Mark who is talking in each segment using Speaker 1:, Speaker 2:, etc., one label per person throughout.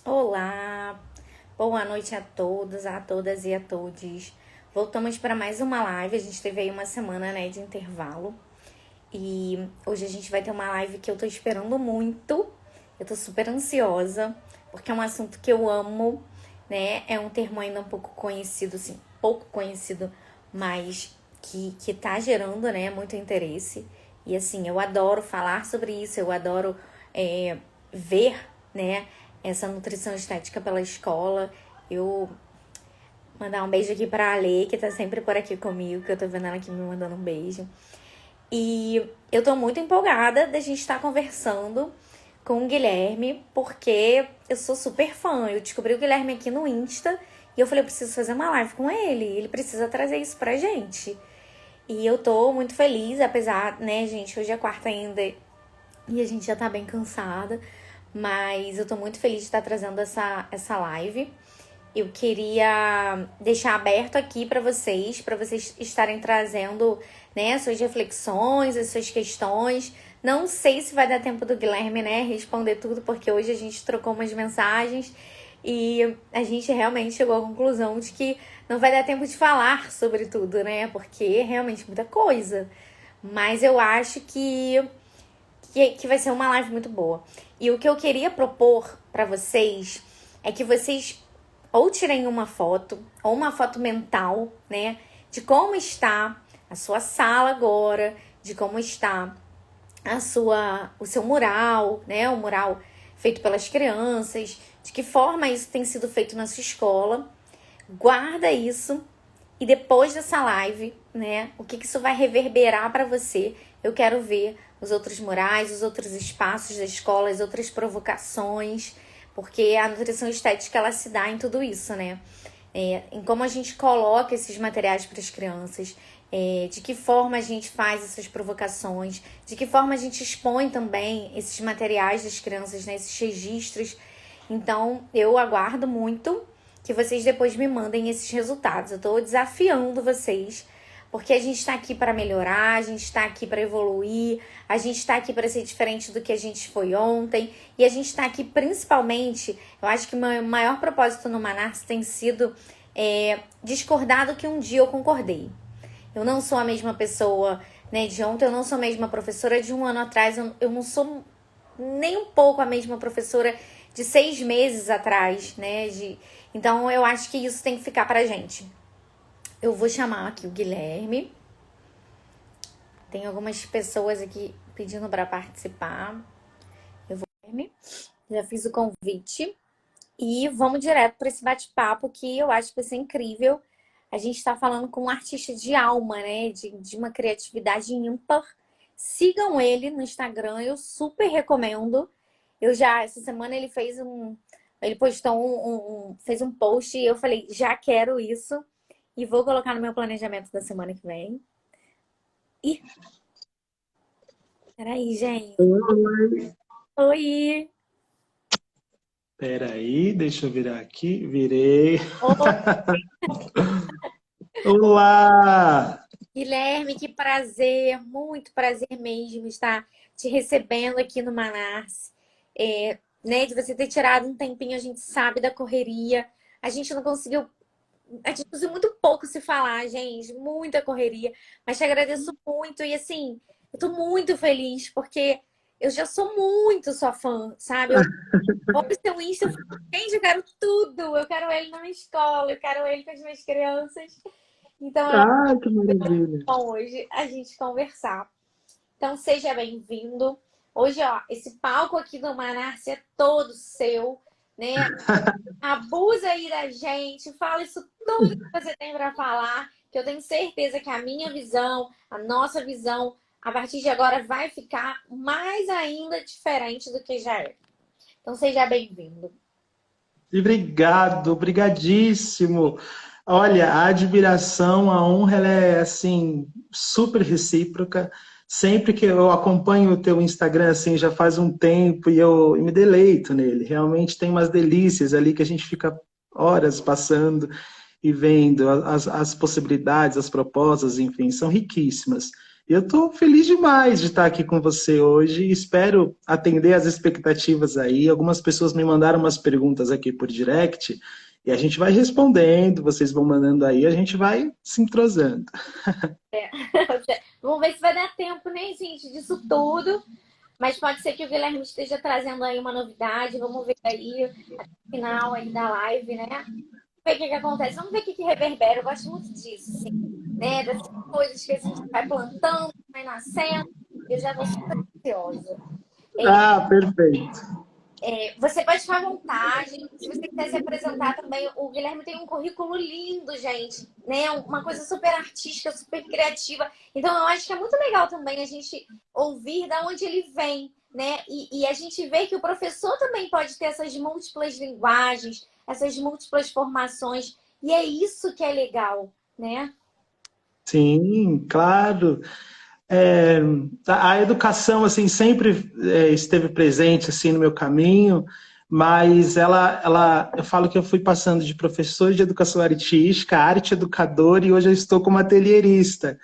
Speaker 1: Olá, boa noite a todos, a todas e a todos. Voltamos para mais uma live. A gente teve aí uma semana, né, de intervalo. E hoje a gente vai ter uma live que eu tô esperando muito. Eu tô super ansiosa, porque é um assunto que eu amo, né? É um termo ainda um pouco conhecido, assim, pouco conhecido, mas que tá gerando, né, muito interesse. E assim, eu adoro falar sobre isso, eu adoro ver, né, essa nutrição estética pela escola. Eu mandar um beijo aqui pra Ale, que tá sempre por aqui comigo, que eu tô vendo ela aqui me mandando um beijo. E eu tô muito empolgada da gente estar conversando com o Guilherme, porque eu sou super fã. Eu descobri o Guilherme aqui no Insta e eu falei, eu preciso fazer uma live com ele. Ele precisa trazer isso pra gente. E eu tô muito feliz, apesar, né, gente, hoje é quarta ainda e a gente já tá bem cansada. Mas eu tô muito feliz de estar trazendo essa live. Eu queria deixar aberto aqui para vocês estarem trazendo, né, as suas reflexões, as suas questões. Não sei se vai dar tempo do Guilherme, né, responder tudo, porque hoje a gente trocou umas mensagens e a gente realmente chegou à conclusão de que não vai dar tempo de falar sobre tudo, né, porque é realmente muita coisa. Mas eu acho que vai ser uma live muito boa. E o que eu queria propor para vocês é que vocês ou tirem uma foto, ou uma foto mental, né, de como está a sua sala agora, de como está o seu mural, né, o mural feito pelas crianças, de que forma isso tem sido feito na sua escola. Guarda isso e depois dessa live, né, o que isso vai reverberar para você. Eu quero ver os outros murais, os outros espaços da escola, as outras provocações, porque a nutrição estética ela se dá em tudo isso, né? Em como a gente coloca esses materiais para as crianças, de que forma a gente faz essas provocações, de que forma a gente expõe também esses materiais das crianças, né, esses registros. Então, eu aguardo muito que vocês depois me mandem esses resultados. Eu estou desafiando vocês, porque a gente está aqui para melhorar, a gente está aqui para evoluir, a gente está aqui para ser diferente do que a gente foi ontem, e a gente está aqui principalmente, eu acho que o meu maior propósito no Manars tem sido discordar do que um dia eu concordei. Eu não sou a mesma pessoa, né, de ontem, eu não sou a mesma professora de um ano atrás, eu não sou nem um pouco a mesma professora de 6 meses atrás, né? Então eu acho que isso tem que ficar pra gente. Eu vou chamar aqui o Guilherme. Tem algumas pessoas aqui pedindo para participar. Eu vou, Guilherme. Já fiz o convite. E vamos direto para esse bate-papo que eu acho que vai ser incrível. A gente está falando com um artista de alma, né? De uma criatividade ímpar. Sigam ele no Instagram, eu super recomendo. Essa semana ele postou fez um post e eu falei, já quero isso. E vou colocar no meu planejamento da semana que vem. Ih, peraí, gente.
Speaker 2: Oi.
Speaker 1: Oi!
Speaker 2: Peraí, deixa eu virar aqui. Virei.
Speaker 1: Ô,
Speaker 2: Olá!
Speaker 1: Guilherme, que prazer, muito prazer mesmo estar te recebendo aqui no Manars. Né, de você ter tirado um tempinho, a gente sabe da correria. A gente não conseguiu, a gente conseguiu muito pouco se falar, gente, muita correria. Mas te agradeço muito e assim, eu tô muito feliz porque eu já sou muito sua fã, sabe? Eu olho seu Insta, eu falo, gente, eu quero tudo. Eu quero ele na minha escola, eu quero ele com as minhas crianças. Então, eu
Speaker 2: Ah, que maravilha!
Speaker 1: bom hoje a gente conversar. Então, seja bem-vindo. Hoje, ó, esse palco aqui do Manarce é todo seu, né? Abusa aí da gente, fala isso tudo que você tem para falar, que eu tenho certeza que a minha visão, a nossa visão, a partir de agora vai ficar mais ainda diferente do que já é. Então, seja bem-vindo.
Speaker 2: E obrigado, obrigadíssimo. Olha, a admiração, a honra, ela é assim super recíproca. Sempre que eu acompanho o teu Instagram assim já faz um tempo e eu me deleito nele. Realmente tem umas delícias ali que a gente fica horas passando e vendo as possibilidades, as propostas, enfim, são riquíssimas. Eu estou feliz demais de estar aqui com você hoje. Espero atender às expectativas aí. Algumas pessoas me mandaram umas perguntas aqui por direct e a gente vai respondendo, vocês vão mandando aí, a gente vai se entrosando.
Speaker 1: É. Vamos ver se vai dar tempo, né, gente, disso tudo. Mas pode ser que o Guilherme esteja trazendo aí uma novidade. Vamos ver aí até o final aí da live, né? Vamos ver o que acontece. Vamos ver o que reverbera. Eu gosto muito disso, assim, né? Dessas coisas que a gente vai plantando, vai nascendo. Eu já estou super ansiosa.
Speaker 2: Ah, perfeito.
Speaker 1: Você pode ficar à vontade. Se você quiser se apresentar também, o Guilherme tem um currículo lindo, gente, né? Uma coisa super artística, super criativa. Então, eu acho que é muito legal também a gente ouvir da onde ele vem, né? E a gente vê que o professor também pode ter essas múltiplas linguagens, essas múltiplas formações. E é isso que é legal, né?
Speaker 2: Sim, claro. É, a educação assim sempre esteve presente assim no meu caminho, mas eu falo que eu fui passando de professor de educação artística, arte educador e hoje eu estou como atelierista,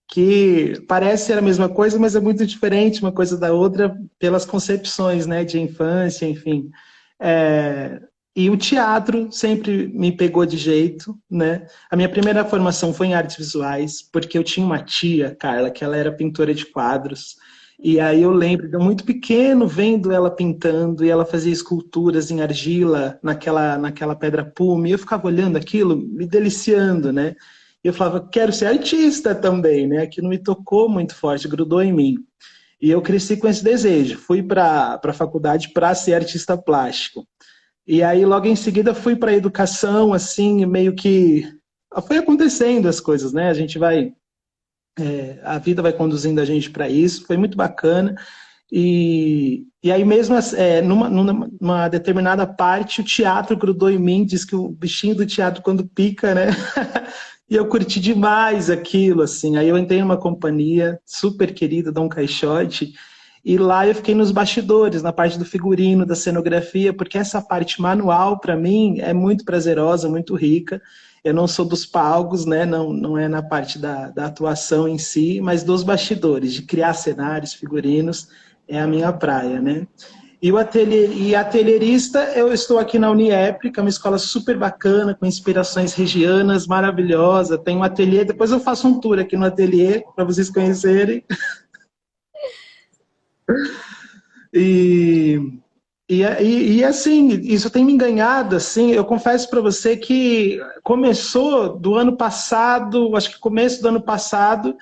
Speaker 2: que parece ser a mesma coisa, mas é muito diferente uma coisa da outra pelas concepções, né, de infância, enfim. É, e o teatro sempre me pegou de jeito, né? A minha primeira formação foi em artes visuais, porque eu tinha uma tia, Carla, que ela era pintora de quadros. E aí eu lembro de eu muito pequeno vendo ela pintando e ela fazia esculturas em argila naquela pedra pume. E eu ficava olhando aquilo, me deliciando, né? E eu falava, quero ser artista também, né? Aquilo me tocou muito forte, grudou em mim. E eu cresci com esse desejo. Fui para a faculdade para ser artista plástico. E aí, logo em seguida, fui para a educação, assim, meio que. Foi acontecendo as coisas, né? A gente vai. A vida vai conduzindo a gente para isso, foi muito bacana. E aí, mesmo numa determinada parte, o teatro grudou em mim, diz que o bichinho do teatro, quando pica, né? E eu curti demais aquilo, assim. Aí eu entrei numa companhia super querida, Dom Quixote, e lá eu fiquei nos bastidores, na parte do figurino, da cenografia, porque essa parte manual, para mim, é muito prazerosa, muito rica. Eu não sou dos palcos, né? Não é na parte da atuação em si, mas dos bastidores, de criar cenários, figurinos, é a minha praia, né? E atelierista, eu estou aqui na Uniep, que é uma escola super bacana, com inspirações regianas, maravilhosa. Tem um ateliê, depois eu faço um tour aqui no ateliê, para vocês conhecerem. E, assim, isso tem me enganhado, assim, eu confesso para você que começou do ano passado, acho que começo do ano passado,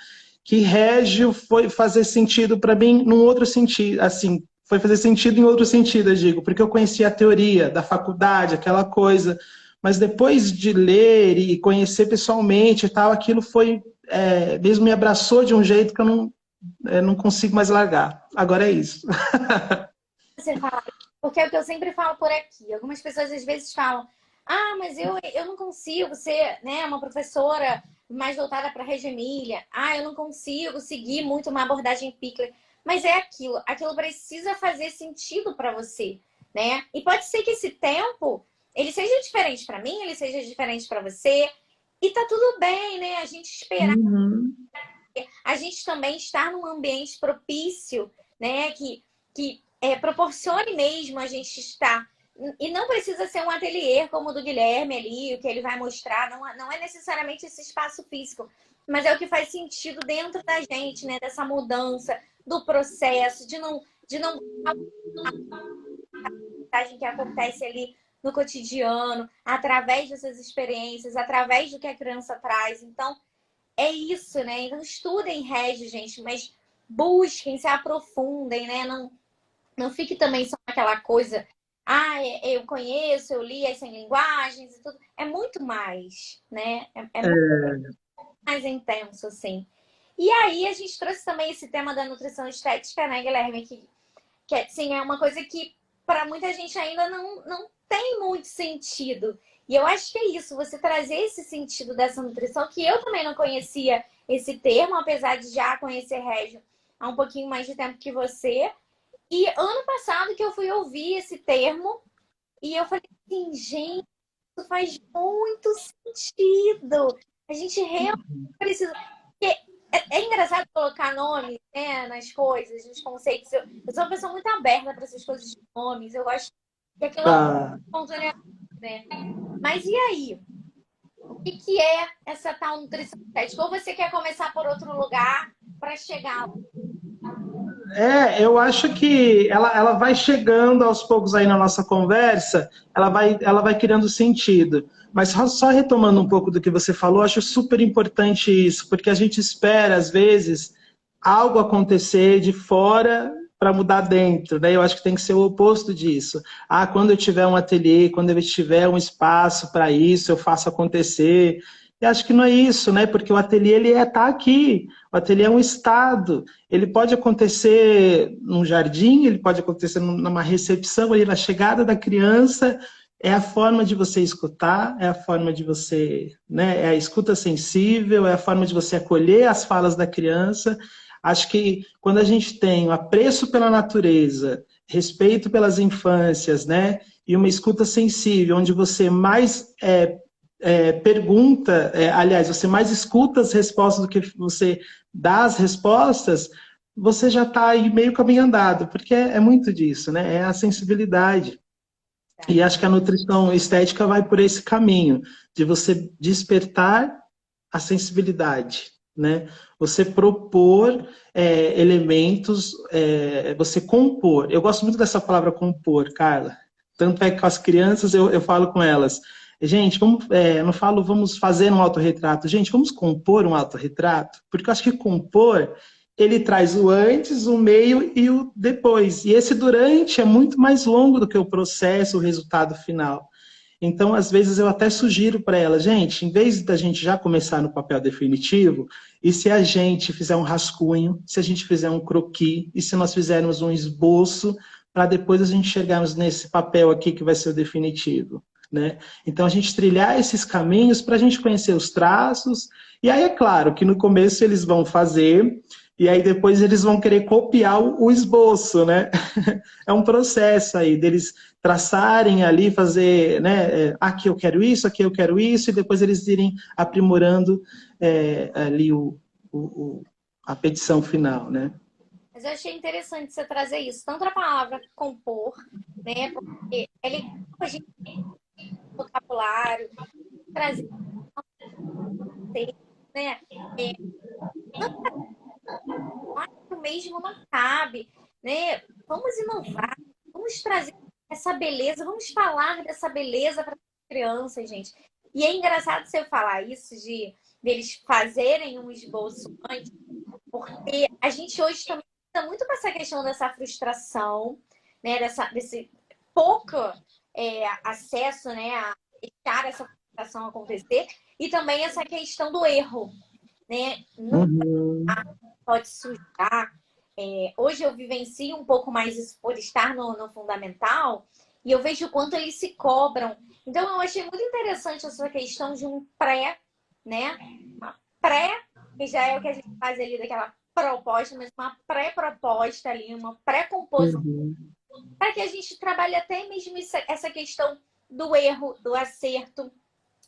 Speaker 2: que Régio foi fazer sentido para mim num outro sentido, assim, foi fazer sentido em outro sentido, eu digo, porque eu conhecia a teoria da faculdade, aquela coisa, mas depois de ler e conhecer pessoalmente e tal, aquilo foi, mesmo me abraçou de um jeito que eu não consigo mais largar. Agora é isso.
Speaker 1: Você fala, porque é o que eu sempre falo por aqui. Algumas pessoas às vezes falam, ah, mas eu não consigo ser, né, uma professora mais voltada para a Reggio Emília. Ah, eu não consigo seguir muito uma abordagem Pickler. Mas é aquilo precisa fazer sentido para você, né? E pode ser que esse tempo ele seja diferente para mim, ele seja diferente para você, e tá tudo bem, né? A gente esperar,
Speaker 2: Uhum.
Speaker 1: a gente também estar num ambiente propício, né? Que proporcione mesmo a gente estar. E não precisa ser um ateliê como o do Guilherme ali, o que ele vai mostrar, não é necessariamente esse espaço físico, mas é o que faz sentido dentro da gente, né? Dessa mudança, do processo, de não que acontece ali no cotidiano, através dessas experiências, através do que a criança traz. Então, é isso, né? Então, estudem Régio, gente, mas busquem, se aprofundem, né? Não fique também só aquela coisa, ah, eu conheço, eu li as 100 linguagens e tudo. É muito mais, né? É muito mais intenso, assim. E aí, a gente trouxe também esse tema da nutrição estética, né, Guilherme? Que assim, é uma coisa que para muita gente ainda não tem muito sentido. E eu acho que é isso, você trazer esse sentido dessa nutrição, que eu também não conhecia esse termo, apesar de já conhecer Régio há um pouquinho mais de tempo que você. E ano passado que eu fui ouvir esse termo, e eu falei assim, gente, isso faz muito sentido. A gente realmente precisa. É engraçado colocar nomes, né, nas coisas, nos conceitos. Eu sou uma pessoa muito aberta para essas coisas de nomes. Eu gosto que aquilo é
Speaker 2: Ah,
Speaker 1: espontaneamente, né? Mas e aí? O que é essa tal nutrição estética? Ou você quer começar por outro lugar para chegar lá?
Speaker 2: eu acho que ela vai chegando aos poucos aí na nossa conversa, ela vai criando sentido. Mas só retomando um pouco do que você falou, acho super importante isso, porque a gente espera, às vezes, algo acontecer de fora para mudar dentro, né? Eu acho que tem que ser o oposto disso. Ah, quando eu tiver um ateliê, quando eu tiver um espaço para isso, eu faço acontecer. E acho que não é isso, né? Porque o ateliê ele tá aqui. O ateliê é um estado. Ele pode acontecer num jardim, ele pode acontecer numa recepção ali na chegada da criança. É a forma de você escutar, é a forma de você, né? É a escuta sensível, é a forma de você acolher as falas da criança. Acho que quando a gente tem o apreço pela natureza, respeito pelas infâncias, né? E uma escuta sensível, onde você mais pergunta, aliás, você mais escuta as respostas do que você dá as respostas, você já está aí meio caminho andado, porque é muito disso, né? É a sensibilidade. E acho que a nutrição estética vai por esse caminho, de você despertar a sensibilidade, né? Você propor elementos, você compor. Eu gosto muito dessa palavra compor, Carla. Tanto é que com as crianças eu falo com elas, gente, vamos, eu não falo vamos fazer um autorretrato, gente, vamos compor um autorretrato, porque eu acho que compor ele traz o antes, o meio e o depois. E esse durante é muito mais longo do que o processo, o resultado final. Então, às vezes, eu até sugiro para ela, gente, em vez da gente já começar no papel definitivo, e se a gente fizer um rascunho, se a gente fizer um croquis, e se nós fizermos um esboço, para depois a gente chegarmos nesse papel aqui que vai ser o definitivo. Né? Então, a gente trilhar esses caminhos para a gente conhecer os traços, e aí é claro que no começo eles vão fazer, e aí depois eles vão querer copiar o esboço, né? É um processo aí deles traçarem ali, fazer, né? Aqui eu quero isso, aqui eu quero isso, e depois eles irem aprimorando ali a petição final, né?
Speaker 1: Mas eu achei interessante você trazer isso, tanto a palavra compor, né? Porque é legal a gente ter vocabulário, trazer, né? É, o mesmo não cabe, né? Vamos inovar, vamos trazer essa beleza, vamos falar dessa beleza para as crianças, gente. E é engraçado você falar isso de deles fazerem um esboço antes, porque a gente hoje também lida muito com essa questão dessa frustração, né? Desse pouco acesso, né? A deixar essa frustração acontecer, e também essa questão do erro, né? Não
Speaker 2: Uhum.
Speaker 1: pode sujar. Hoje eu vivencio um pouco mais isso por estar no fundamental, e eu vejo o quanto eles se cobram. Então eu achei muito interessante essa questão de um pré, né? Uma pré, que já é o que a gente faz ali daquela proposta, mas uma pré-proposta ali, uma pré-composição,
Speaker 2: Uhum.
Speaker 1: para que a gente trabalhe até mesmo essa questão do erro, do acerto,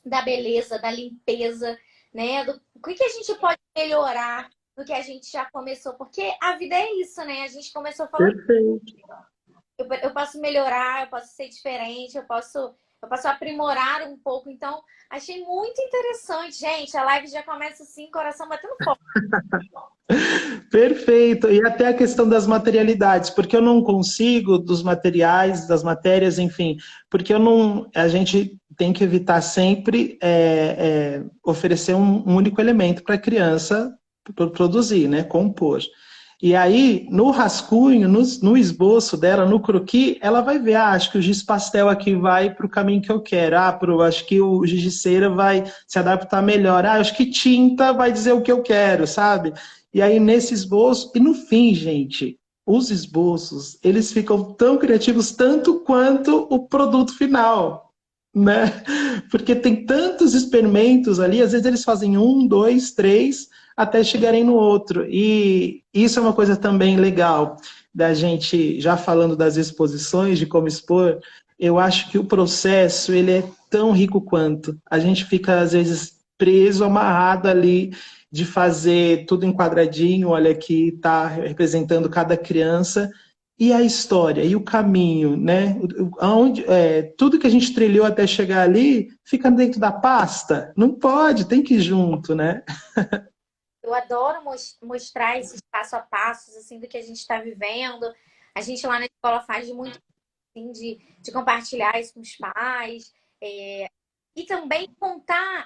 Speaker 1: da beleza, da limpeza, né? O que a gente pode melhorar do que a gente já começou, porque a vida é isso, né? A gente começou falando,
Speaker 2: Perfeito.
Speaker 1: eu posso melhorar, eu posso ser diferente, eu posso aprimorar um pouco. Então, achei muito interessante, gente. A live já começa assim, coração batendo forte.
Speaker 2: Perfeito. E até a questão das materialidades, porque eu não consigo dos materiais, das matérias, enfim, porque eu não, a gente tem que evitar sempre oferecer um único elemento para a criança produzir, né, compor. E aí, no rascunho, no esboço dela, no croquis, ela vai ver, acho que o giz pastel aqui vai para o caminho que eu quero, acho que o giz de cera vai se adaptar melhor, acho que tinta vai dizer o que eu quero, sabe? E aí, nesse esboço, e no fim, gente, os esboços, eles ficam tão criativos tanto quanto o produto final, né? Porque tem tantos experimentos ali, às vezes eles fazem um, dois, três, até chegarem no outro. E isso é uma coisa também legal da gente, já falando das exposições, de como expor, eu acho que o processo, ele é tão rico quanto. A gente fica, às vezes, preso, amarrado ali, de fazer tudo em quadradinho, olha aqui, está representando cada criança, e a história, e o caminho, né? Tudo que a gente trilhou até chegar ali fica dentro da pasta? Não pode, tem que ir junto, né?
Speaker 1: Eu adoro mostrar esses passo a passos, assim, do que a gente está vivendo. A gente lá na escola faz muito, assim, de compartilhar isso com os pais. E também contar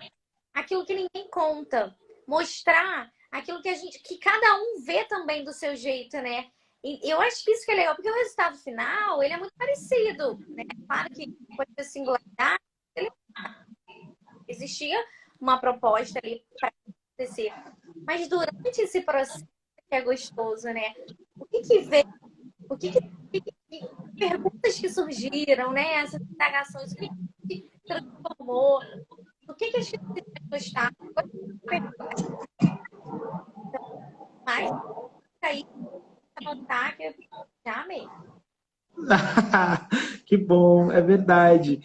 Speaker 1: aquilo que ninguém conta. Mostrar aquilo que cada um vê também do seu jeito, né? E eu acho que isso que é legal, porque o resultado final, ele é muito parecido, né? Claro que pode ter singularidade, existia uma proposta ali para acontecer. Mas durante esse processo que é gostoso, né? O que que veio? Que perguntas que surgiram, né? Essas indagações, o que que transformou? O que as crianças gostaram? Mais aí anotar que eu já amei.
Speaker 2: Que bom, é verdade.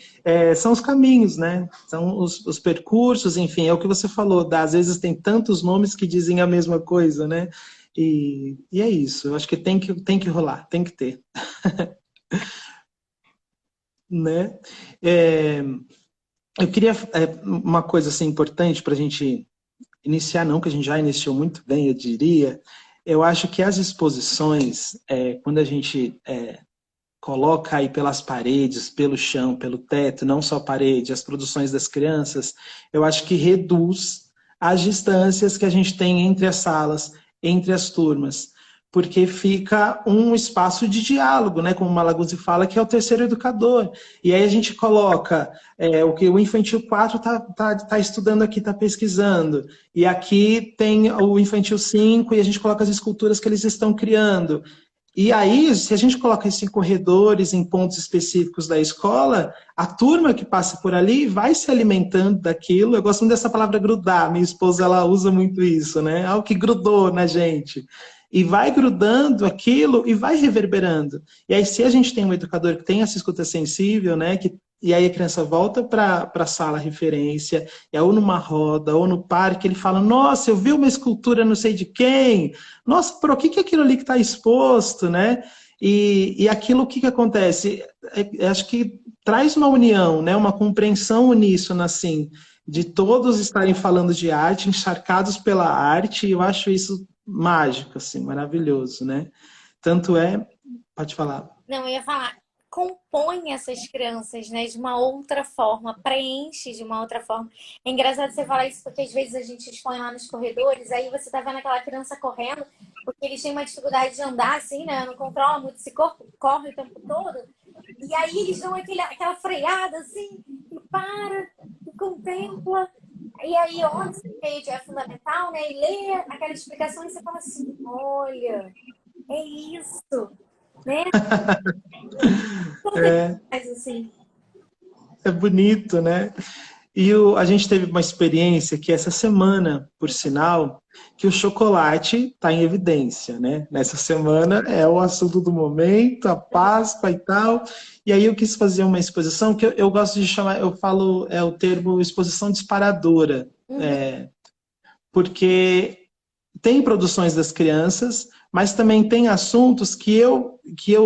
Speaker 2: São os caminhos, né? São os percursos, enfim, é o que você falou. Às vezes tem tantos nomes que dizem a mesma coisa, né? E é isso. Eu acho que tem que rolar, tem que ter, né? É, eu queria uma coisa assim importante para a gente iniciar, não, que a gente já iniciou muito bem, eu diria. Eu acho que as exposições, quando a gente coloca aí pelas paredes, pelo chão, pelo teto, não só parede, as produções das crianças, eu acho que reduz as distâncias que a gente tem entre as salas, entre as turmas, porque fica um espaço de diálogo, né, como o Malaguzzi fala, que é o terceiro educador. E aí a gente coloca o que o Infantil 4 tá estudando aqui, está pesquisando. E aqui tem o Infantil 5 e a gente coloca as esculturas que eles estão criando. E aí, se a gente coloca isso em corredores, em pontos específicos da escola, a turma que passa por ali vai se alimentando daquilo. Eu gosto muito dessa palavra grudar. Minha esposa, ela usa muito isso, né? Algo que grudou na gente. E vai grudando aquilo e vai reverberando. E aí, se a gente tem um educador que tem essa escuta sensível, né? E aí a criança volta para a sala referência, ou numa roda, ou no parque, ele fala, nossa, eu vi uma escultura não sei de quem, nossa, por que é aquilo ali que está exposto, né? E aquilo, o que, que acontece? Acho que traz uma união, né? Uma compreensão uníssona, assim, de todos estarem falando de arte, encharcados pela arte, e eu acho isso mágico, assim, maravilhoso, né? Tanto é... Pode falar.
Speaker 1: Não, eu ia falar, compõe essas crianças, né, de uma outra forma, preenche de uma outra forma. É engraçado você falar isso, porque às vezes a gente expõe lá nos corredores, aí você tá vendo aquela criança correndo, porque eles têm uma dificuldade de andar, assim, né, não controla muito esse corpo, corre o tempo todo, e aí eles dão aquela freada, assim, e para, e contempla, e aí olha, que é fundamental, né, e lê aquela explicação e você fala assim, olha, é isso, né? Mas assim,
Speaker 2: É bonito, né? A gente teve uma experiência que essa semana, por sinal, que o chocolate está em evidência, né? Nessa semana é o assunto do momento, a Páscoa e tal. E aí eu quis fazer uma exposição que eu gosto de chamar, eu falo, o termo exposição disparadora,
Speaker 1: uhum,
Speaker 2: porque tem produções das crianças, mas também tem assuntos que eu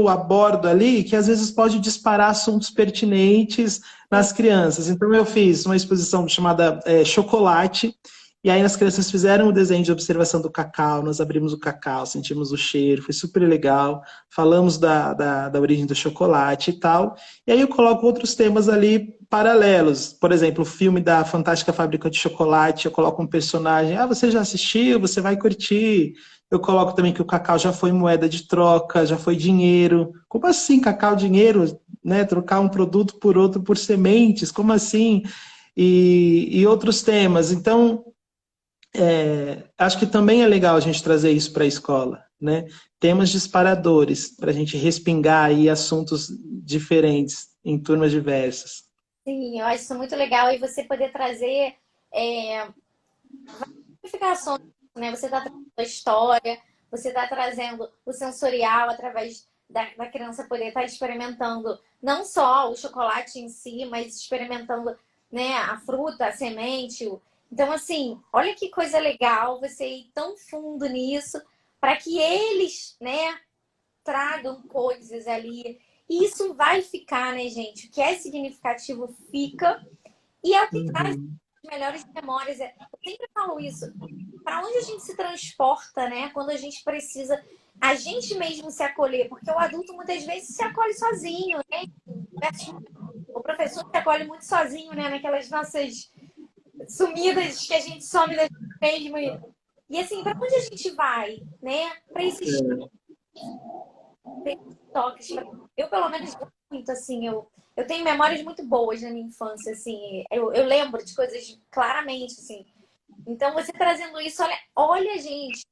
Speaker 2: abordo ali que às vezes pode disparar assuntos pertinentes
Speaker 1: sim.
Speaker 2: nas crianças. Então eu fiz uma exposição chamada Chocolate, e aí as crianças fizeram o desenho de observação do cacau, nós abrimos o cacau, sentimos o cheiro, foi super legal, falamos da origem do chocolate e tal, e aí eu coloco outros temas ali paralelos, por exemplo, o filme da Fantástica Fábrica de Chocolate, eu coloco um personagem, você já assistiu, você vai curtir, eu coloco também que o cacau já foi moeda de troca, já foi dinheiro, como assim cacau dinheiro, né, trocar um produto por outro por sementes, como assim? E outros temas, então acho que também é legal a gente trazer isso para a escola, né? Temas disparadores, para a gente respingar aí assuntos diferentes em turmas diversas.
Speaker 1: Sim, eu acho isso muito legal e você poder trazer explicações, né? Você está trazendo a história, você está trazendo o sensorial através da criança poder estar experimentando não só o chocolate em si, mas experimentando, né, a fruta, a semente, Então, assim, olha que coisa legal você ir tão fundo nisso, para que eles, né, tragam coisas ali. E isso vai ficar, né, gente? O que é significativo fica. E é o que traz
Speaker 2: Uhum.
Speaker 1: as melhores memórias. Eu sempre falo isso. Para onde a gente se transporta, né? Quando a gente precisa a gente mesmo se acolher, porque o adulto muitas vezes se acolhe sozinho, né? O professor se acolhe muito sozinho, né? Naquelas nossas sumidas que a gente some da gente mesmo. E assim, para onde a gente vai, né? Para esses toques. Eu, pelo menos, muito assim, eu tenho memórias muito boas na minha infância, assim. Eu lembro de coisas claramente, assim. Então, você trazendo isso, olha, gente,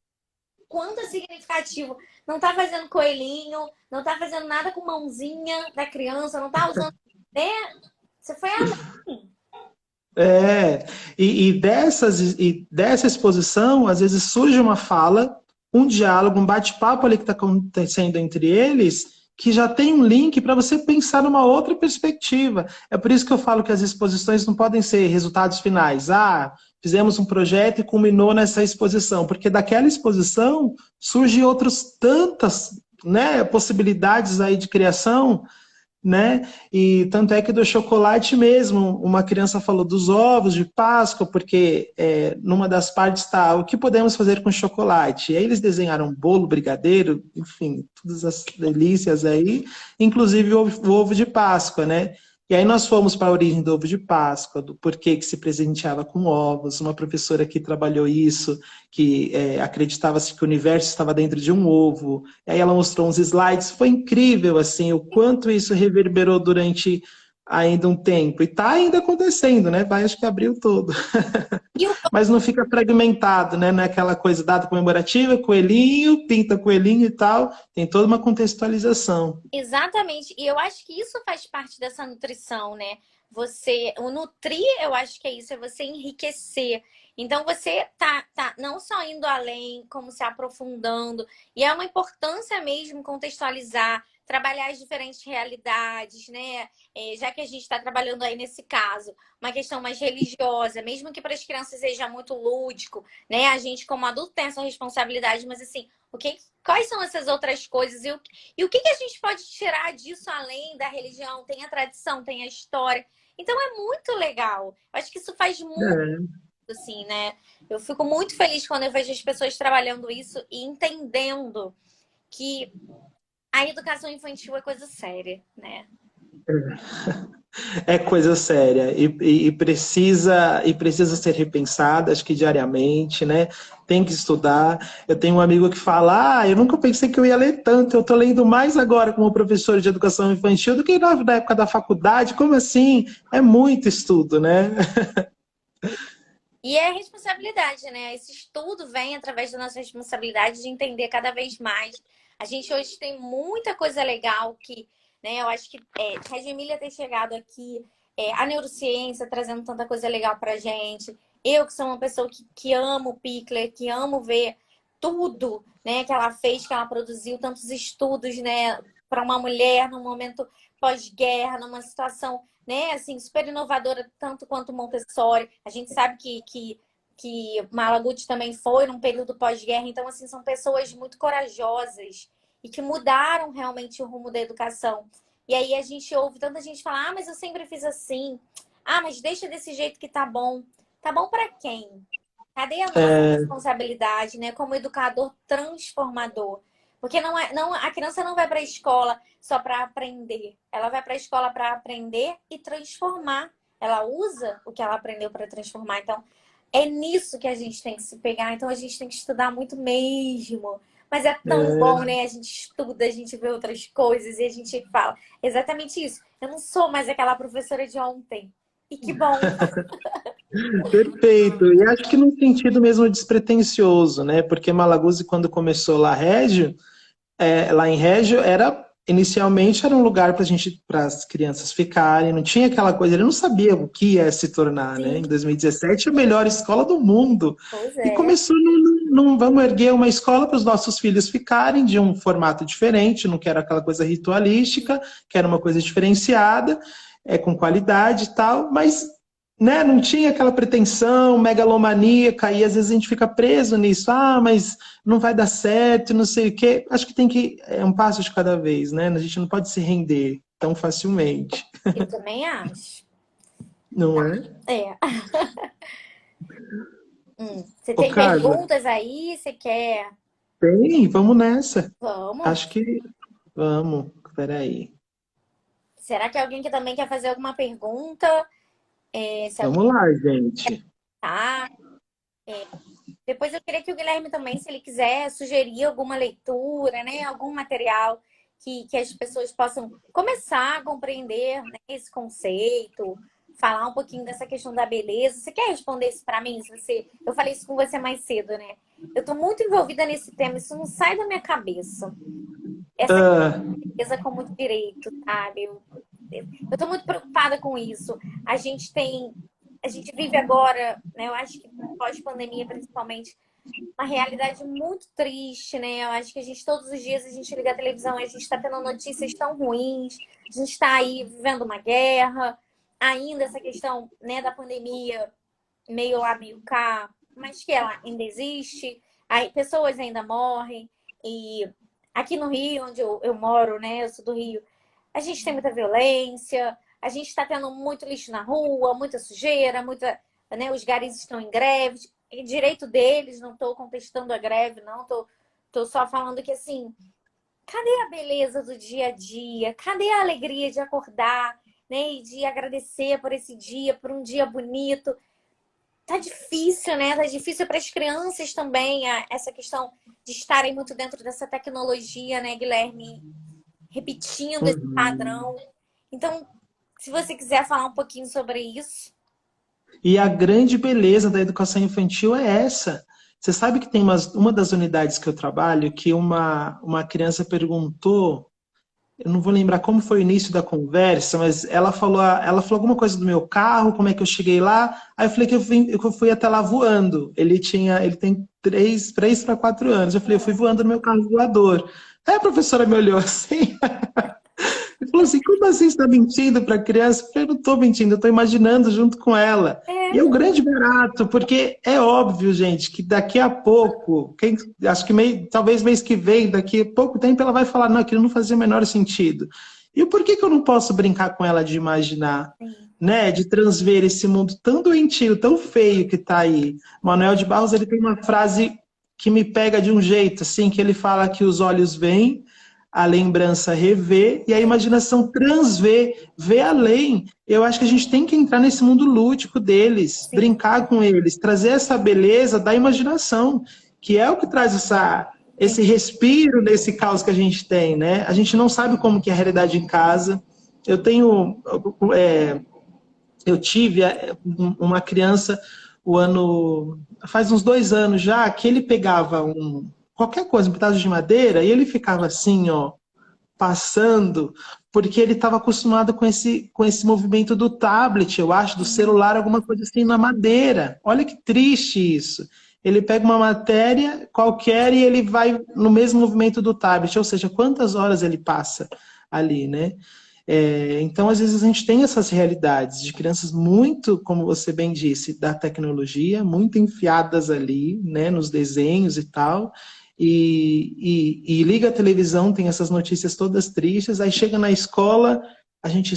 Speaker 1: quanto é significativo. Não tá fazendo coelhinho, não tá fazendo nada com mãozinha da criança, não tá usando, né? Você foi além.
Speaker 2: É, e dessa exposição, às vezes surge uma fala, um diálogo, um bate-papo ali que está acontecendo entre eles, que já tem um link para você pensar numa outra perspectiva. É por isso que eu falo que as exposições não podem ser resultados finais. Ah, fizemos um projeto e culminou nessa exposição, porque daquela exposição surgem outras tantas, né, possibilidades aí de criação, né? E tanto é que do chocolate mesmo, uma criança falou dos ovos de Páscoa, porque numa das partes está o que podemos fazer com chocolate. E aí eles desenharam bolo, brigadeiro, enfim, todas as delícias aí, inclusive o ovo de Páscoa, né? E aí nós fomos para a origem do ovo de Páscoa, do porquê que se presenteava com ovos. Uma professora que trabalhou isso, que acreditava-se que o universo estava dentro de um ovo. Aí ela mostrou uns slides, foi incrível assim, o quanto isso reverberou durante ainda um tempo. E está ainda acontecendo, né? Vai, acho que abriu todo.
Speaker 1: E o
Speaker 2: Mas não fica fragmentado, né? Não é aquela coisa data comemorativa, coelhinho, pinta coelhinho e tal. Tem toda uma contextualização.
Speaker 1: Exatamente. E eu acho que isso faz parte dessa nutrição, né? Você, o nutrir, eu acho que é isso, é você enriquecer. Então você tá não só indo além, como se aprofundando. E é uma importância mesmo contextualizar, trabalhar as diferentes realidades, né? Já que a gente está trabalhando aí nesse caso, uma questão mais religiosa, mesmo que para as crianças seja muito lúdico, né? A gente, como adulto, tem essa responsabilidade, mas assim, quais são essas outras coisas? E o que a gente pode tirar disso além da religião? Tem a tradição, tem a história. Então é muito legal. Eu acho que isso faz muito,
Speaker 2: É.
Speaker 1: assim, né? Eu fico muito feliz quando eu vejo as pessoas trabalhando isso e entendendo que a educação infantil é coisa séria, né?
Speaker 2: É coisa séria e precisa ser repensada, acho que diariamente, né? Tem que estudar. Eu tenho um amigo que fala: eu nunca pensei que eu ia ler tanto. Eu estou lendo mais agora como professor de educação infantil do que na época da faculdade. Como assim? É muito estudo, né?
Speaker 1: E é responsabilidade, né? Esse estudo vem através da nossa responsabilidade de entender cada vez mais. A gente hoje tem muita coisa legal que, né? Eu acho que a Gemília ter chegado aqui, a neurociência trazendo tanta coisa legal pra gente. Eu que sou uma pessoa que amo o Pickler, que amo ver tudo, né? Que ela fez, que ela produziu, tantos estudos, né? Para uma mulher num momento pós-guerra, numa situação, né, assim, super inovadora, tanto quanto Montessori. A gente sabe que Malaguti também foi num período pós-guerra, então, assim, são pessoas muito corajosas e que mudaram realmente o rumo da educação. E aí a gente ouve tanta gente falar: mas eu sempre fiz assim. Ah, mas deixa desse jeito que tá bom. Tá bom para quem? Cadê a nossa
Speaker 2: É,
Speaker 1: responsabilidade, né, como educador transformador? Porque a criança não vai para a escola só para aprender. Ela vai para a escola para aprender e transformar. Ela usa o que ela aprendeu para transformar. Então, é nisso que a gente tem que se pegar. Então, a gente tem que estudar muito mesmo. Mas é tão bom,
Speaker 2: é,
Speaker 1: né? A gente estuda, a gente vê outras coisas e a gente fala exatamente isso. Eu não sou mais aquela professora de ontem. E que bom.
Speaker 2: perfeito. E acho que num sentido mesmo despretensioso, né? Porque Malaguzzi, quando começou lá em Régio inicialmente era um lugar para as crianças ficarem, não tinha aquela coisa, ele não sabia o que ia se tornar, né?
Speaker 1: Sim,
Speaker 2: Em 2017, a melhor escola do mundo.
Speaker 1: pois
Speaker 2: E
Speaker 1: é.
Speaker 2: começou num vamos erguer uma escola para os nossos filhos ficarem de um formato diferente, não quero aquela coisa ritualística, quero uma coisa diferenciada, com qualidade e tal, mas né, não tinha aquela pretensão megalomaníaca e às vezes a gente fica preso nisso. Ah, mas não vai dar certo, não sei o quê. Acho que tem que é um passo de cada vez, né? A gente não pode se render tão facilmente,
Speaker 1: Eu também acho.
Speaker 2: não é?
Speaker 1: É. Você
Speaker 2: Ô,
Speaker 1: tem
Speaker 2: Carla,
Speaker 1: perguntas aí? Você quer?
Speaker 2: tem, vamos nessa. Acho
Speaker 1: Vamos.
Speaker 2: que vamos. Peraí.
Speaker 1: Será que alguém que também quer fazer alguma pergunta? Se alguém
Speaker 2: Vamos lá, gente.
Speaker 1: tá. Depois eu queria que o Guilherme também, se ele quiser, sugerir alguma leitura, né? Algum material que as pessoas possam começar a compreender, né, esse conceito, falar um pouquinho dessa questão da beleza. Você quer responder isso para mim? Se você... Eu falei isso com você mais cedo, né? Eu tô muito envolvida nesse tema, isso não sai da minha cabeça. Essa
Speaker 2: Ah,
Speaker 1: beleza como direito, sabe? Eu tô muito preocupada com isso. A gente tem, a gente vive agora, né? Eu acho que pós-pandemia, principalmente, uma realidade muito triste, né? Eu acho que a gente, todos os dias, a gente liga a televisão e a gente está tendo notícias tão ruins, a gente está aí vivendo uma guerra, ainda essa questão, né, da pandemia, meio lá, meio cá, mas que ela ainda existe, aí pessoas ainda morrem, e aqui no Rio, onde eu moro, né, eu sou do Rio, a gente tem muita violência, a gente está tendo muito lixo na rua, muita sujeira, muita, né, os garis estão em greve, é direito deles, não estou contestando a greve, não, tô só falando que, assim, cadê a beleza do dia a dia? Cadê a alegria de acordar, né, e de agradecer por esse dia, por um dia bonito? Tá difícil, né? Tá difícil para as crianças também, essa questão de estarem muito dentro dessa tecnologia, né, Guilherme? Repetindo esse
Speaker 2: uhum.
Speaker 1: padrão. Então, se você quiser falar um pouquinho sobre isso.
Speaker 2: E a grande beleza da educação infantil é essa. Você sabe que tem uma das unidades que eu trabalho que uma criança perguntou, eu não vou lembrar como foi o início da conversa, mas ela falou alguma coisa do meu carro, como é que eu cheguei lá. Aí eu falei que eu fui até lá voando. Ele tem 3 para 4 anos. Eu falei, eu fui voando no meu carro voador. Aí a professora me olhou assim, ele falou assim, como assim você está mentindo para a criança? Eu falei, eu não estou mentindo, eu estou imaginando junto com ela. E é
Speaker 1: É,
Speaker 2: o grande barato, porque é óbvio, gente, que daqui a pouco, acho que talvez mês que vem, daqui a pouco tempo, ela vai falar, não, aquilo não fazia o menor sentido. E por que eu não posso brincar com ela de imaginar,
Speaker 1: sim,
Speaker 2: né, de transver esse mundo tão doentio, tão feio que está aí? Manuel de Barros, ele tem uma frase que me pega de um jeito, assim, que ele fala que os olhos veem, a lembrança revê e a imaginação transvê, vê além. Eu acho que a gente tem que entrar nesse mundo lúdico deles,
Speaker 1: sim,
Speaker 2: brincar com eles, trazer essa beleza da imaginação, que é o que traz
Speaker 1: sim.
Speaker 2: esse respiro nesse caos que a gente tem, né? A gente não sabe como que é a realidade em casa. Eu tenho, é, eu tive uma criança faz uns 2 anos já, que ele pegava qualquer coisa, um pedaço de madeira, e ele ficava assim, ó, passando, porque ele estava acostumado com esse movimento do tablet, eu acho, do celular, alguma coisa assim na madeira. Olha que triste isso. Ele pega uma matéria qualquer e ele vai no mesmo movimento do tablet, ou seja, quantas horas ele passa ali, né? Então, às vezes, a gente tem essas realidades de crianças muito, como você bem disse, da tecnologia, muito enfiadas ali, né, nos desenhos e tal, e liga a televisão, tem essas notícias todas tristes, aí chega na escola, a gente,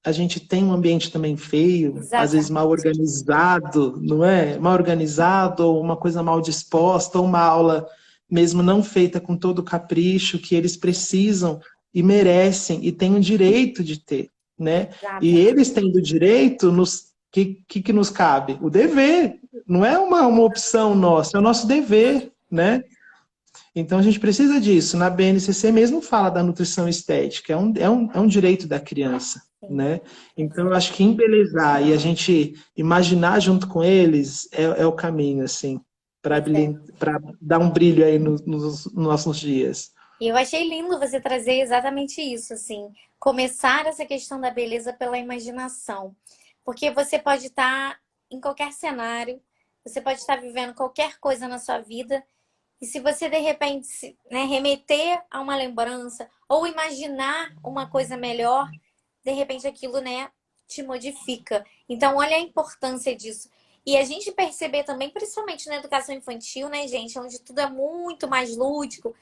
Speaker 2: a gente tem um ambiente também feio, às vezes mal
Speaker 1: Exatamente.
Speaker 2: organizado, não é? Mal organizado, ou uma coisa mal disposta, ou uma aula mesmo não feita com todo o capricho que eles precisam e merecem e têm o direito de ter, né? E
Speaker 1: Exatamente.
Speaker 2: eles tendo o direito, que nos cabe? O dever. Não é uma opção nossa, é o nosso dever, né? Então a gente precisa disso. Na BNCC mesmo fala da nutrição estética, é um direito da criança,
Speaker 1: Sim,
Speaker 2: né? Então eu acho que embelezar e a gente imaginar junto com eles é o caminho, assim, para
Speaker 1: pois é.
Speaker 2: dar um brilho aí nos nossos dias.
Speaker 1: E eu achei lindo você trazer exatamente isso, assim, começar essa questão da beleza pela imaginação. Porque você pode estar em qualquer cenário, você pode estar vivendo qualquer coisa na sua vida, e se você de repente, né, remeter a uma lembrança ou imaginar uma coisa melhor, de repente aquilo, né, te modifica. Então, olha a importância disso. E a gente perceber também, principalmente na educação infantil, né, gente, onde tudo é muito mais lúdico,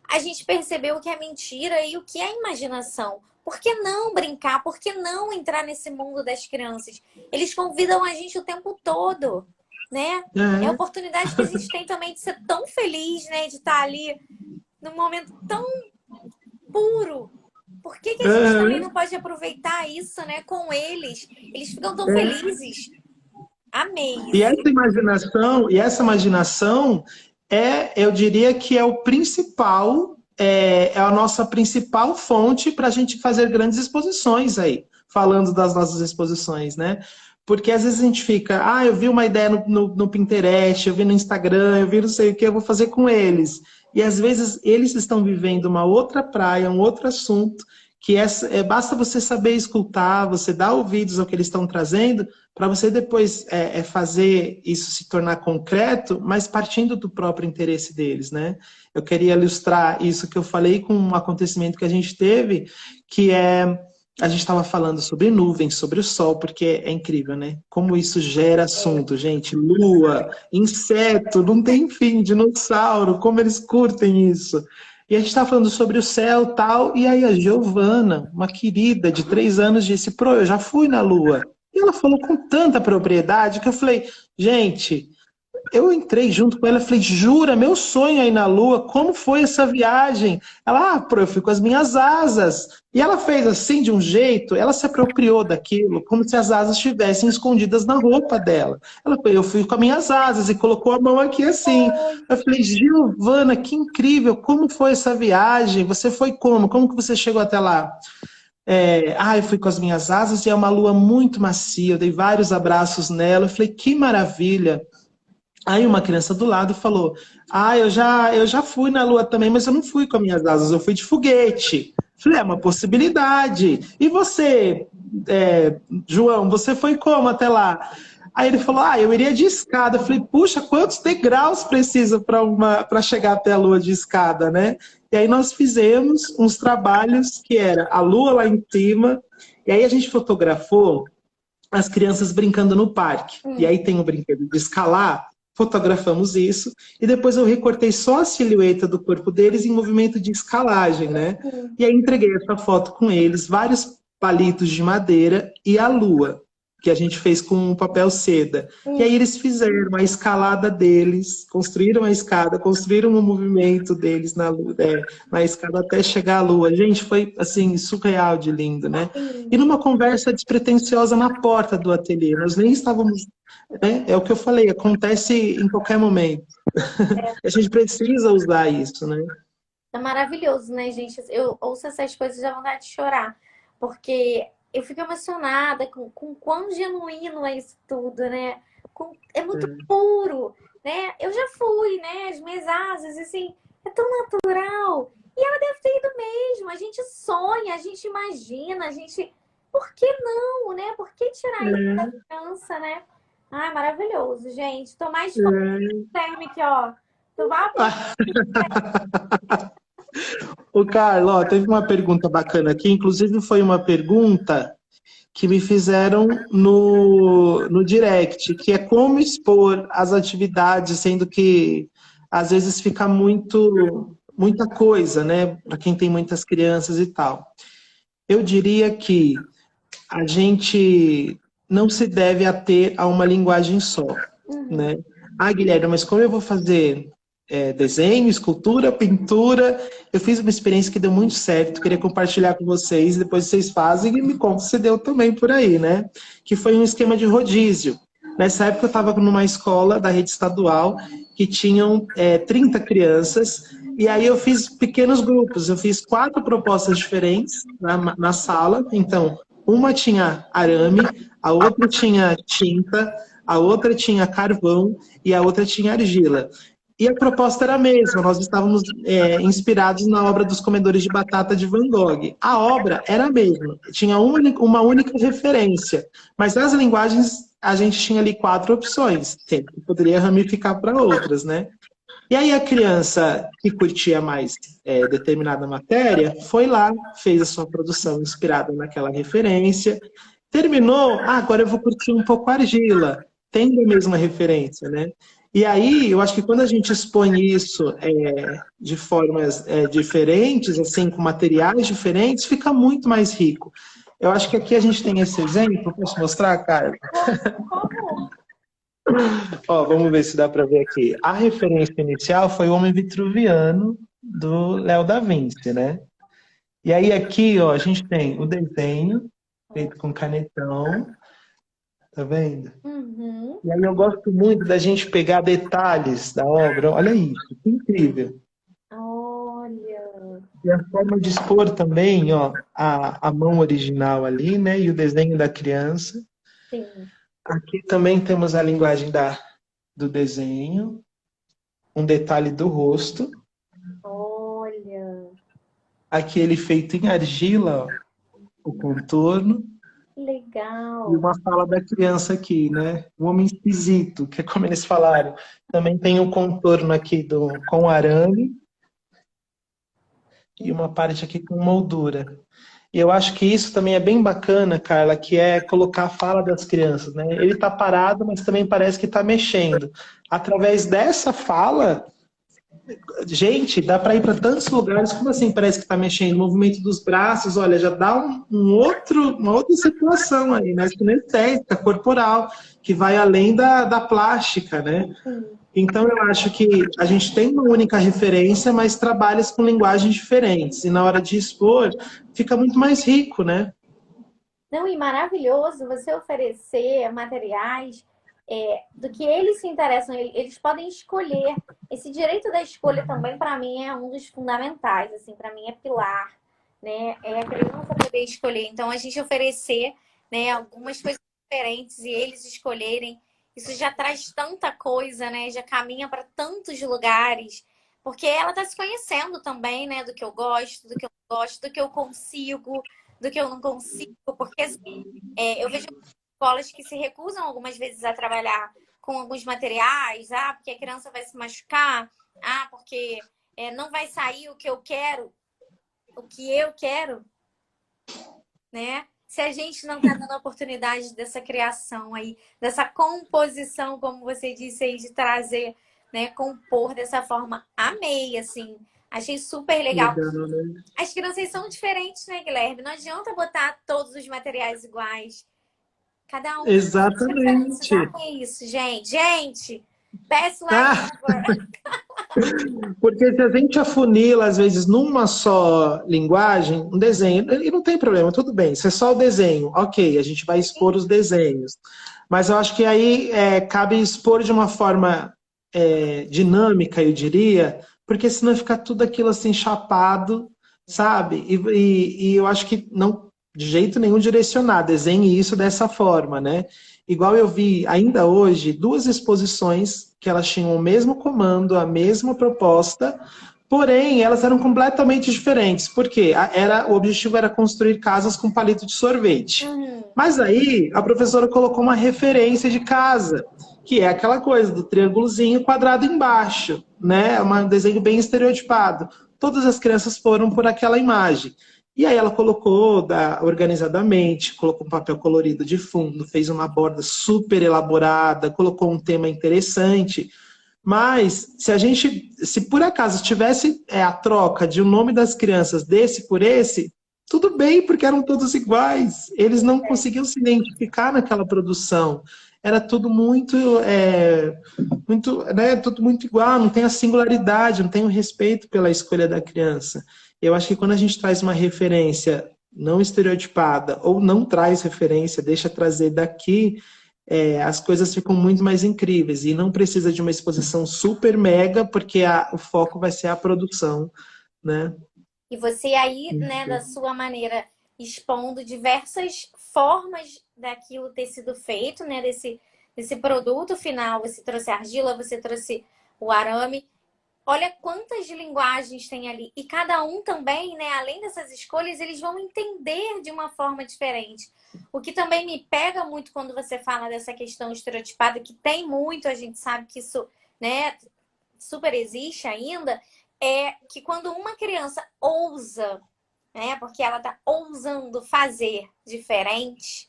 Speaker 1: a gente percebeu o que é mentira e o que é imaginação. Por que não brincar? Por que não entrar nesse mundo das crianças? Eles convidam a gente o tempo todo, né? É a
Speaker 2: É,
Speaker 1: oportunidade que a gente tem também de ser tão feliz, né? De estar ali num momento tão puro. Por que que a gente também
Speaker 2: é,
Speaker 1: não pode aproveitar isso, né? Com eles? Eles ficam tão
Speaker 2: é.
Speaker 1: felizes. Amei
Speaker 2: E
Speaker 1: isso.
Speaker 2: essa imaginação eu diria que é o principal, é a nossa principal fonte para a gente fazer grandes exposições aí, falando das nossas exposições, né? Porque às vezes a gente fica, eu vi uma ideia no Pinterest, eu vi no Instagram, eu vi não sei o que, eu vou fazer com eles. E às vezes eles estão vivendo uma outra praia, um outro assunto, que basta você saber escutar, você dar ouvidos ao que eles estão trazendo, para você depois fazer isso se tornar concreto, mas partindo do próprio interesse deles, né? Eu queria ilustrar isso que eu falei com um acontecimento que a gente teve, que a gente estava falando sobre nuvens, sobre o sol, porque é incrível, né? Como isso gera assunto, gente. Lua, inseto, não tem fim, dinossauro, como eles curtem isso. E a gente estava falando sobre o céu e tal, e aí a Giovana, uma querida de 3 anos, disse, eu já fui na Lua. E ela falou com tanta propriedade que eu falei, gente, eu entrei junto com ela e falei, jura, meu sonho aí na Lua, como foi essa viagem? Ela, eu fui com as minhas asas. E ela fez assim, de um jeito, ela se apropriou daquilo, como se as asas estivessem escondidas na roupa dela. Ela falou, eu fui com as minhas asas e colocou a mão aqui assim. Eu falei, Giovana, que incrível, como foi essa viagem? Você foi como? Como que você chegou até lá? Eu fui com as minhas asas e é uma lua muito macia, eu dei vários abraços nela. Eu falei, que maravilha. Aí uma criança do lado falou: eu já fui na Lua também, mas eu não fui com as minhas asas, eu fui de foguete. Falei, é uma possibilidade. E você, João, você foi como até lá? Aí ele falou: eu iria de escada. Eu falei, puxa, quantos degraus precisa para chegar até a Lua de escada, né? E aí nós fizemos uns trabalhos que era a Lua lá em cima, e aí a gente fotografou as crianças brincando no parque. E aí tem o brinquedo de escalar, fotografamos isso, e depois eu recortei só a silhueta do corpo deles em movimento de escalagem, né? E aí entreguei essa foto com eles, vários palitos de madeira e a lua, que a gente fez com papel seda. E aí eles fizeram a escalada deles, construíram a escada, construíram o movimento deles na escada até chegar à lua. Gente, foi assim, surreal de lindo, né? E numa conversa despretensiosa na porta do ateliê, nós nem estávamos. É o que eu falei, acontece em qualquer momento. A gente precisa usar isso, né?
Speaker 1: É maravilhoso, né, gente? Eu ouço essas coisas e dá vontade de chorar. Porque eu fico emocionada com quão genuíno é isso tudo, né? É muito puro, né? Eu já fui, né? As minhas asas, assim, é tão natural. E ela deve ter ido mesmo. A gente sonha, a gente imagina, a gente. Por que não, né? Por que tirar isso da
Speaker 2: É,
Speaker 1: criança, né? Ai, maravilhoso, gente. Tô mais de
Speaker 2: é.
Speaker 1: térmica, ó. Tomar
Speaker 2: O Carlos, ó, teve uma pergunta bacana aqui, inclusive foi uma pergunta que me fizeram no direct, que é como expor as atividades, sendo que às vezes fica muita coisa, né, para quem tem muitas crianças e tal. Eu diria que a gente não se deve ater a uma linguagem só, né? Guilherme, mas como eu vou fazer desenho, escultura, pintura? Eu fiz uma experiência que deu muito certo, queria compartilhar com vocês, depois vocês fazem e me contam se deu também por aí, né? Que foi um esquema de rodízio. Nessa época eu estava numa escola da rede estadual que tinham 30 crianças, e aí eu fiz pequenos grupos, eu fiz 4 propostas diferentes na sala, então uma tinha arame, a outra tinha tinta, a outra tinha carvão e a outra tinha argila. E a proposta era a mesma, nós estávamos inspirados na obra dos Comedores de Batata de Van Gogh. A obra era a mesma, tinha uma única referência, mas nas linguagens a gente tinha ali 4 opções, sempre que poderia ramificar para outras, né? E aí a criança que curtia mais determinada matéria foi lá, fez a sua produção inspirada naquela referência, Terminou, agora eu vou curtir um pouco a argila, tendo a mesma referência, né? E aí, eu acho que quando a gente expõe isso de formas diferentes, assim, com materiais diferentes, fica muito mais rico. Eu acho que aqui a gente tem esse exemplo, posso mostrar, Carla?
Speaker 1: Por favor.
Speaker 2: Ó, vamos ver se dá para ver aqui. A referência inicial foi o Homem Vitruviano, do Léo da Vinci, né? E aí aqui, ó, a gente tem o desenho feito com canetão, tá vendo?
Speaker 1: Uhum.
Speaker 2: E aí eu gosto muito da gente pegar detalhes da obra. Olha isso, que incrível.
Speaker 1: Olha,
Speaker 2: E a forma de expor também, ó, a mão original ali, né? E o desenho da criança.
Speaker 1: sim.
Speaker 2: Aqui também temos a linguagem do desenho, um detalhe do rosto.
Speaker 1: Olha,
Speaker 2: Aqui ele feito em argila, ó, o contorno. E
Speaker 1: legal.
Speaker 2: uma fala da criança aqui, né? O homem esquisito, que é como eles falaram. Também tem o contorno aqui com arame e uma parte aqui com moldura. E eu acho que isso também é bem bacana, Carla, que é colocar a fala das crianças, né? Ele está parado, mas também parece que está mexendo. Através dessa fala, gente, dá para ir para tantos lugares, como assim parece que está mexendo? O movimento dos braços, olha, já dá uma outra situação aí, né? Kinestésica, corporal, que vai além da plástica, né?
Speaker 1: Sim.
Speaker 2: Então, eu acho que a gente tem uma única referência, mas trabalha com linguagens diferentes. E na hora de expor, fica muito mais rico, né?
Speaker 1: Não, e maravilhoso você oferecer materiais do que eles se interessam, eles podem escolher. Esse direito da escolha também, para mim, é um dos fundamentais, assim, para mim é pilar, né? É a criança poder escolher. Então, a gente oferecer, né, algumas coisas diferentes e eles escolherem, isso já traz tanta coisa, né? Já caminha para tantos lugares, porque ela está se conhecendo também, né? Do que eu gosto, do que eu não gosto, do que eu consigo, do que eu não consigo, porque assim, eu vejo escolas que se recusam algumas vezes a trabalhar com alguns materiais, porque a criança vai se machucar, porque não vai sair o que eu quero, o que eu quero, né? Se a gente não está dando a oportunidade dessa criação aí, dessa composição, como você disse aí, de trazer, né, compor dessa forma, amei, assim, achei super legal.
Speaker 2: Legal, né?
Speaker 1: As crianças são diferentes, né, Guilherme? Não adianta botar todos os materiais iguais. Cada um tem suas diferenças.
Speaker 2: Exatamente.
Speaker 1: Ah, é isso, gente. Gente, best life
Speaker 2: Ah,
Speaker 1: ever.
Speaker 2: porque se a gente afunila, às vezes, numa só linguagem, um desenho, e não tem problema, tudo bem, se é só o desenho, ok, a gente vai expor os desenhos. Mas eu acho que aí cabe expor de uma forma dinâmica, eu diria, porque senão fica tudo aquilo assim chapado, sabe? E eu acho que não, de jeito nenhum, direcionar, desenhe isso dessa forma, né? Igual eu vi ainda hoje duas exposições que elas tinham o mesmo comando, a mesma proposta, porém elas eram completamente diferentes. Por quê? O objetivo era construir casas com palito de sorvete.
Speaker 1: Uhum.
Speaker 2: Mas aí a professora colocou uma referência de casa, que é aquela coisa do triângulozinho quadrado embaixo, né? Um desenho bem estereotipado. Todas as crianças foram por aquela imagem. E aí ela colocou organizadamente, colocou um papel colorido de fundo, fez uma borda super elaborada, colocou um tema interessante. Mas se por acaso tivesse a troca de o nome das crianças desse por esse, tudo bem, porque eram todos iguais. Eles não conseguiam se identificar naquela produção. Era tudo né, tudo muito igual, não tem a singularidade, não tem o respeito pela escolha da criança. Eu acho que quando a gente traz uma referência não estereotipada ou não traz referência, deixa trazer daqui, as coisas ficam muito mais incríveis e não precisa de uma exposição super mega, porque o foco vai ser a produção, né?
Speaker 1: E você aí, né, da sua maneira, expondo diversas formas daquilo ter sido feito, né, desse produto final. Você trouxe argila, você trouxe o arame. Olha quantas linguagens tem ali. E cada um também, né, além dessas escolhas, eles vão entender de uma forma diferente. O que também me pega muito quando você fala dessa questão estereotipada, que tem muito, a gente sabe que isso, né, super existe ainda, é que quando uma criança ousa, né, porque ela tá ousando fazer diferente,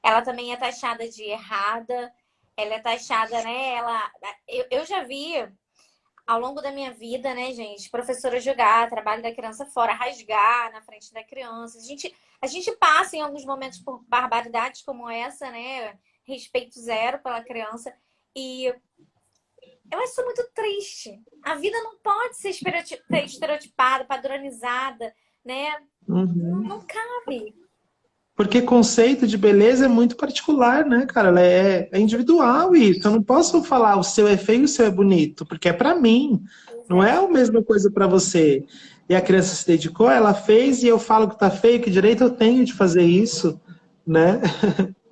Speaker 1: ela também é taxada de errada, ela é taxada, né? Eu já vi ao longo da minha vida, né, gente, professora jogar, trabalho da criança fora, rasgar na frente da criança. A gente passa em alguns momentos por barbaridades como essa, né? Respeito zero pela criança. E eu acho isso muito triste. A vida não pode ser estereotipada, padronizada, né?
Speaker 2: Uhum.
Speaker 1: Não cabe.
Speaker 2: Porque conceito de beleza é muito particular, né, cara? Ela é individual isso. Eu não posso falar o seu é feio e o seu é bonito, porque é pra mim.
Speaker 1: Pois
Speaker 2: Não é
Speaker 1: é.
Speaker 2: a mesma coisa pra você. E a criança se dedicou, ela fez e eu falo que tá feio, que direito eu tenho de fazer isso, né?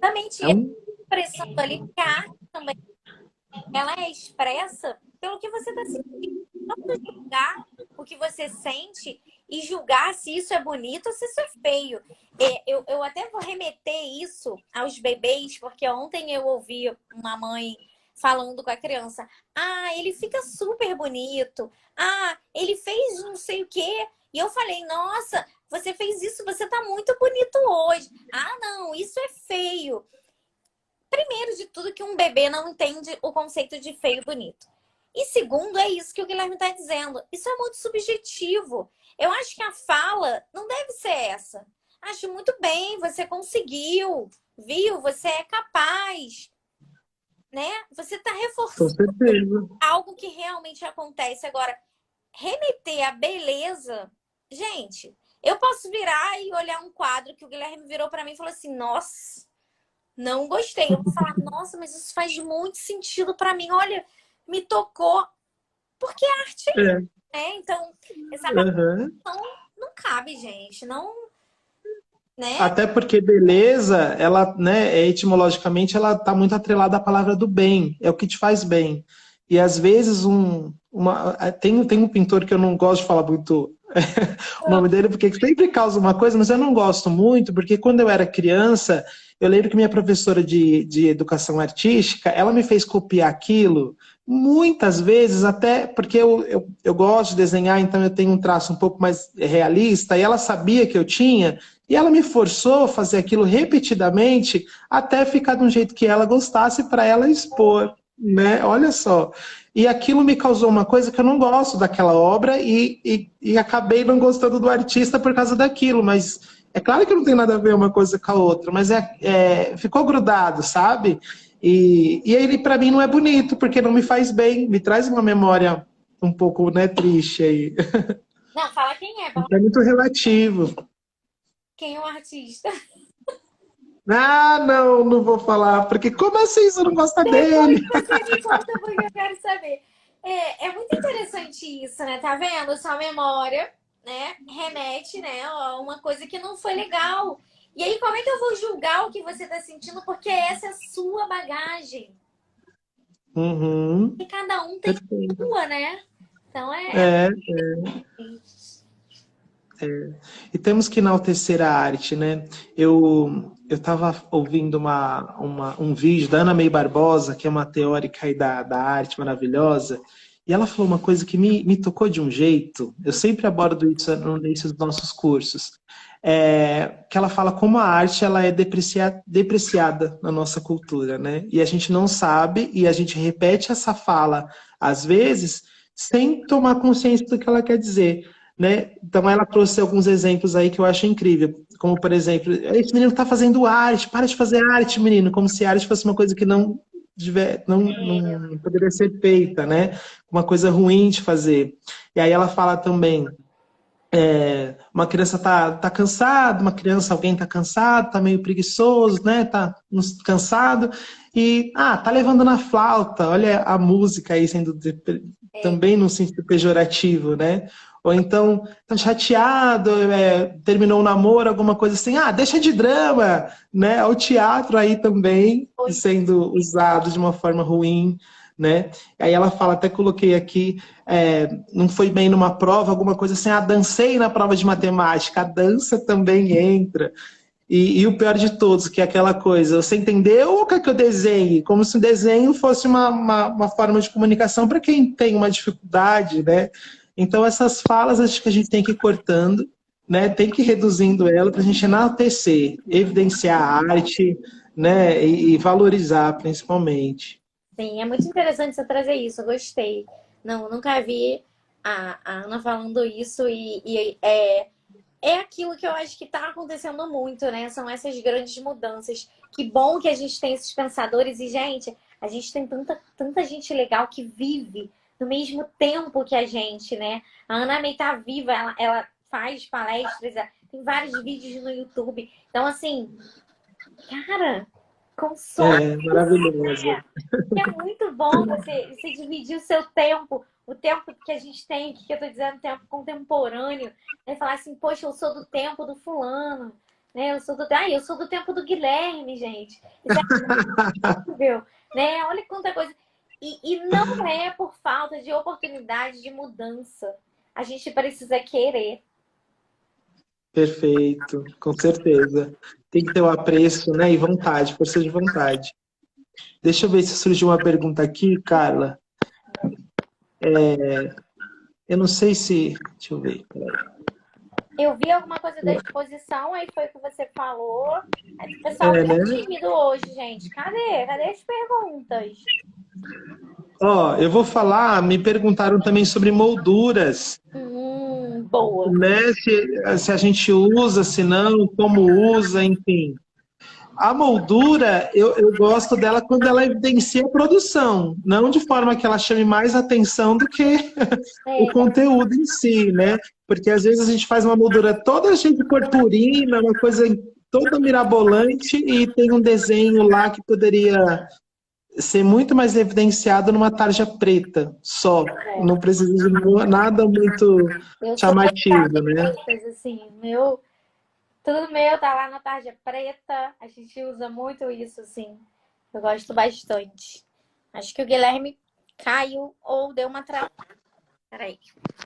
Speaker 1: Exatamente.
Speaker 2: É
Speaker 1: E a
Speaker 2: um...
Speaker 1: expressão ali, que a arte também, ela é expressa pelo que você está sentindo. Não julgar o que você sente e julgar se isso é bonito ou se isso é feio. Eu até vou remeter isso aos bebês, porque ontem eu ouvi uma mãe falando com a criança: ah, ele fica super bonito. Ah, ele fez não sei o quê. E eu falei: nossa, você fez isso, você tá muito bonito hoje. Ah, não, isso é feio. Primeiro de tudo, que um bebê não entende o conceito de feio e bonito. E segundo, é isso que o Guilherme está dizendo. Isso é muito subjetivo. Eu acho que a fala não deve ser essa. Acho muito bem, você conseguiu, viu? Você é capaz, né? Você está
Speaker 2: Com
Speaker 1: reforçando
Speaker 2: certeza.
Speaker 1: algo que realmente acontece. Agora, remeter à beleza, gente, eu posso virar e olhar um quadro que o Guilherme virou para mim e falou assim: nossa, não gostei. Eu vou falar: nossa, mas isso faz muito sentido para mim. Olha, me tocou. Porque a arte é isso,
Speaker 2: É.
Speaker 1: né? Então, essa
Speaker 2: Uhum.
Speaker 1: não, não cabe, gente. Não, né?
Speaker 2: Até porque beleza, ela, né, etimologicamente, ela está muito atrelada à palavra do bem, é o que te faz bem. E às vezes tem um pintor que eu não gosto de falar muito o nome dele, porque sempre causa uma coisa, mas eu não gosto muito, porque quando eu era criança, eu lembro que minha professora de educação artística, ela me fez copiar aquilo muitas vezes, até porque eu gosto de desenhar, então eu tenho um traço um pouco mais realista, e ela sabia que eu tinha, e ela me forçou a fazer aquilo repetidamente até ficar de um jeito que ela gostasse para ela expor, né? Olha só. E aquilo me causou uma coisa que eu não gosto daquela obra e acabei não gostando do artista por causa daquilo, mas é claro que não tem nada a ver uma coisa com a outra, mas ficou grudado, sabe? E ele para mim não é bonito, porque não me faz bem, me traz uma memória um pouco, né, triste aí.
Speaker 1: Não, fala quem é,
Speaker 2: É muito relativo.
Speaker 1: quem é o artista.
Speaker 2: Ah, não, não vou falar, porque como assim você não gosta
Speaker 1: Depois
Speaker 2: dele?
Speaker 1: você me conta, porque eu quero saber. É muito interessante isso, né? Tá vendo? Sua memória, né, remete, né, a uma coisa que não foi legal. E aí, como é que eu vou julgar o que você tá sentindo? Porque essa é a sua bagagem.
Speaker 2: Uhum,
Speaker 1: E cada um tem a
Speaker 2: perfeito.
Speaker 1: sua, né? Então
Speaker 2: É,
Speaker 1: é...
Speaker 2: e temos que enaltecer a arte, né? Eu estava ouvindo um vídeo da Ana May Barbosa, que é uma teórica aí da arte maravilhosa, e ela falou uma coisa que me tocou de um jeito, eu sempre abordo isso no início dos nossos cursos, que ela fala como a arte ela é depreciada na nossa cultura, né? E a gente não sabe, e a gente repete essa fala, às vezes, sem tomar consciência do que ela quer dizer, né? Então ela trouxe alguns exemplos aí que eu acho incrível, como por exemplo, esse menino está fazendo arte, para de fazer arte, menino, como se arte fosse uma coisa que não poderia ser feita, né? Uma coisa ruim de fazer. E aí ela fala também, uma criança tá cansada, alguém tá cansado, tá meio preguiçoso, né? Tá cansado e tá levando na flauta. Olha a música aí sendo também num sentido pejorativo, né? Ou então tá chateado, terminou o namoro, alguma coisa assim, deixa de drama, né? O teatro aí também sendo usado de uma forma ruim, né? Aí ela fala, até coloquei aqui, não foi bem numa prova, alguma coisa assim, dancei na prova de matemática, a dança também entra. E o pior de todos, que é aquela coisa, você entendeu ou quer que eu desenhe? Como se o desenho fosse uma forma de comunicação para quem tem uma dificuldade, né? Então essas falas acho que a gente tem que ir cortando, né? Tem que ir reduzindo ela para a gente enaltecer, evidenciar a arte, né? E valorizar, principalmente.
Speaker 1: Sim, é muito interessante você trazer isso, eu gostei. Não, nunca vi a Ana falando isso e é aquilo que eu acho que está acontecendo muito, né? São essas grandes mudanças. Que bom que a gente tem esses pensadores e, gente, a gente tem tanta gente legal que vive no mesmo tempo que a gente, né? A Ana May tá viva, ela faz palestras, tem vários vídeos no YouTube. Então, assim, cara, consome.
Speaker 2: É maravilhoso.
Speaker 1: É muito bom você dividir o seu tempo, o tempo que a gente tem, que eu tô dizendo, tempo contemporâneo, né? Falar assim, poxa, eu sou do tempo do fulano, né? Eu sou do tempo do Guilherme, gente. Isso é incrível, né? Olha quanta coisa. E não é por falta de oportunidade de mudança. A gente precisa querer.
Speaker 2: Perfeito, com certeza. Tem que ter o apreço, né? E vontade, força de vontade. Deixa eu ver se surgiu uma pergunta aqui, Carla. Eu não sei se. Deixa eu ver. Peraí.
Speaker 1: Eu vi alguma coisa da exposição, aí foi o que você falou. O pessoal
Speaker 2: É,
Speaker 1: tá
Speaker 2: né?
Speaker 1: tímido hoje, gente. Cadê? Cadê as perguntas?
Speaker 2: Ó, eu vou falar, me perguntaram também sobre molduras,
Speaker 1: Boa.
Speaker 2: né? Se a gente usa, se não, como usa, enfim. A moldura, eu gosto dela quando ela evidencia a produção, não de forma que ela chame mais atenção do que o
Speaker 1: É,
Speaker 2: conteúdo em si, né? Porque às vezes a gente faz uma moldura toda cheia de purpurina, uma coisa toda mirabolante, e tem um desenho lá que poderia ser muito mais evidenciado numa tarja preta só. Não precisa de nada muito
Speaker 1: eu sou das
Speaker 2: chamativo,
Speaker 1: tarjas
Speaker 2: né?
Speaker 1: pretas, assim. Tudo meu tá lá na tarja preta. A gente usa muito isso, assim. Eu gosto bastante. Acho que o Guilherme caiu ou deu uma travada. Peraí.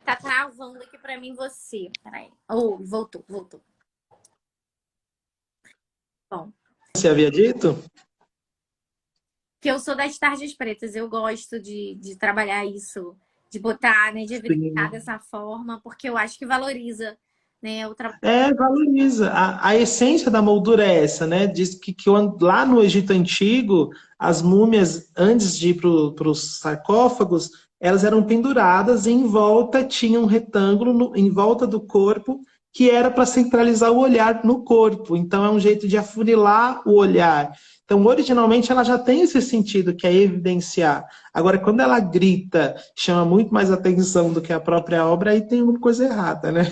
Speaker 1: Tá travando aqui pra mim você. Peraí. Oh, voltou. Bom.
Speaker 2: Você havia dito?
Speaker 1: Que eu sou das tarjas pretas. Eu gosto de trabalhar isso, de botar, né, de evidenciar
Speaker 2: Sim.
Speaker 1: dessa forma, porque eu acho que valoriza, né, o trabalho.
Speaker 2: É, valoriza. A essência da moldura é essa, né? Diz que lá no Egito Antigo, as múmias, antes de ir para os sarcófagos, elas eram penduradas e em volta tinha um retângulo em volta do corpo que era para centralizar o olhar no corpo. Então é um jeito de afunilar o olhar. Então, originalmente, ela já tem esse sentido, que é evidenciar. Agora, quando ela grita, chama muito mais atenção do que a própria obra, aí tem uma coisa errada, né?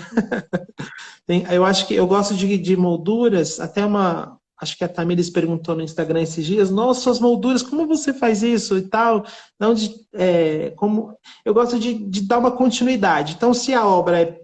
Speaker 2: Eu acho que eu gosto de molduras, até uma. Acho que a Tamires perguntou no Instagram esses dias, nossa, suas molduras, como você faz isso e tal? Não como, eu gosto de dar uma continuidade. Então, se a obra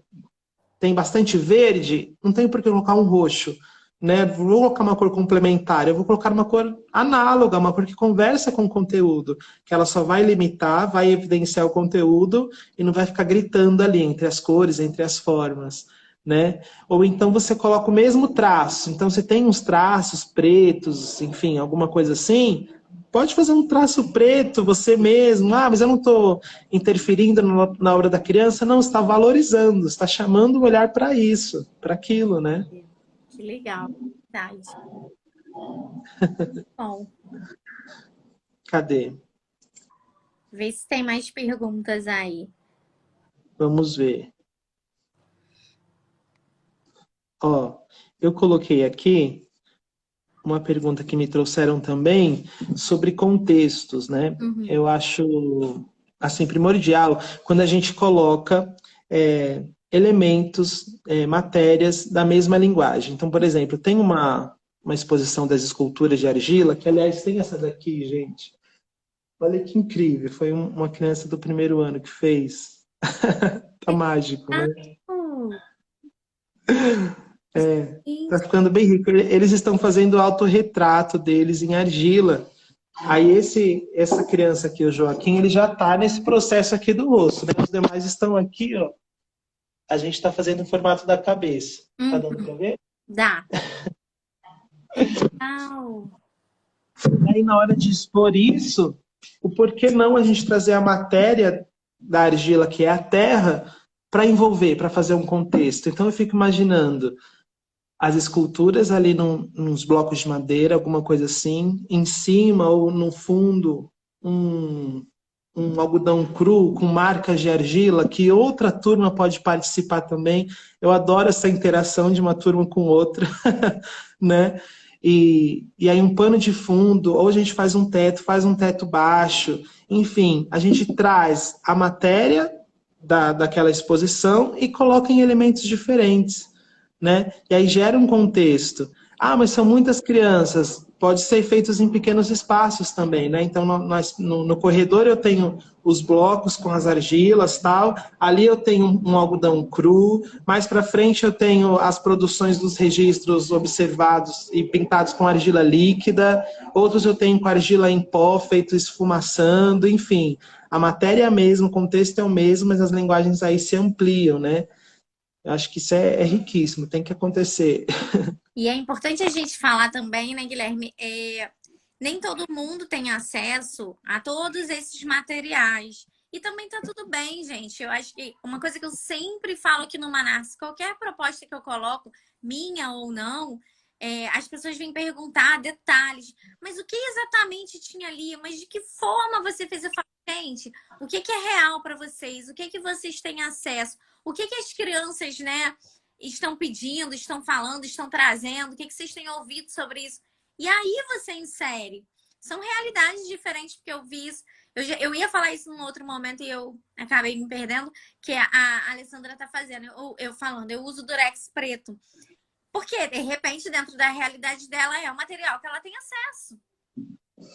Speaker 2: tem bastante verde, não tem por que colocar um roxo. Né? Vou colocar uma cor complementar, eu vou colocar uma cor análoga, uma cor que conversa com o conteúdo, que ela só vai limitar, vai evidenciar o conteúdo e não vai ficar gritando ali entre as cores, entre as formas. Né? Ou então você coloca o mesmo traço. Então, você tem uns traços pretos, enfim, alguma coisa assim, pode fazer um traço preto você mesmo. Ah, mas eu não estou interferindo na obra da criança. Não, você está valorizando, está chamando o olhar para isso, para aquilo, né?
Speaker 1: Que legal, verdade. Bom,
Speaker 2: Cadê?
Speaker 1: vê se tem mais perguntas aí.
Speaker 2: Vamos ver. Ó, eu coloquei aqui uma pergunta que me trouxeram também sobre contextos, né?
Speaker 1: Uhum.
Speaker 2: Eu acho assim primordial quando a gente coloca elementos, matérias da mesma linguagem. Então, por exemplo, tem uma exposição das esculturas de argila, que aliás tem essa daqui, gente. Olha que incrível, foi uma criança do primeiro ano que fez. Tá mágico, né?
Speaker 1: Oh,
Speaker 2: Tá
Speaker 1: gente,
Speaker 2: ficando bem rico. Eles estão fazendo o autorretrato deles em argila. Aí essa criança aqui, o Joaquim, ele já está nesse processo aqui do rosto, né? Os demais estão aqui, ó. A gente está fazendo o formato da cabeça. Tá dando para ver?
Speaker 1: dá. Legal.
Speaker 2: Aí na hora de expor isso, o porquê não a gente trazer a matéria da argila, que é a terra, para envolver, para fazer um contexto. Então eu fico imaginando, as esculturas ali nos blocos de madeira, alguma coisa assim. Em cima ou no fundo, um, um algodão cru com marcas de argila, que outra turma pode participar também. Eu adoro essa interação de uma turma com outra, né? E aí um pano de fundo, ou a gente faz um teto baixo, enfim, a gente traz a matéria daquela exposição e coloca em elementos diferentes, né? E aí gera um contexto. Ah, mas são muitas crianças. Pode ser feitos em pequenos espaços também, né? Então, no corredor eu tenho os blocos com as argilas, tal. Ali eu tenho um algodão cru. Mais para frente eu tenho as produções dos registros observados e pintados com argila líquida. Outros eu tenho com argila em pó, feito esfumaçando. Enfim, a matéria é a mesma, o contexto é o mesmo, mas as linguagens aí se ampliam, né? Eu acho que isso é riquíssimo, tem que acontecer.
Speaker 1: E é importante a gente falar também, né, Guilherme? Nem todo mundo tem acesso a todos esses materiais. E também tá tudo bem, gente. Eu acho que uma coisa que eu sempre falo aqui no Manars, qualquer proposta que eu coloco, minha ou não, as pessoas vêm perguntar detalhes. Mas o que exatamente tinha ali? Mas de que forma você fez? Eu falo, gente, o que é real para vocês? O que vocês têm acesso? O que as crianças, né, estão pedindo, estão falando, estão trazendo? O que vocês têm ouvido sobre isso? E aí você insere. São realidades diferentes, porque eu vi isso. Eu ia falar isso num outro momento e eu acabei me perdendo, que a Alessandra tá fazendo. Eu falando, eu uso durex preto. Porque, de repente, dentro da realidade dela, é um material que ela tem acesso.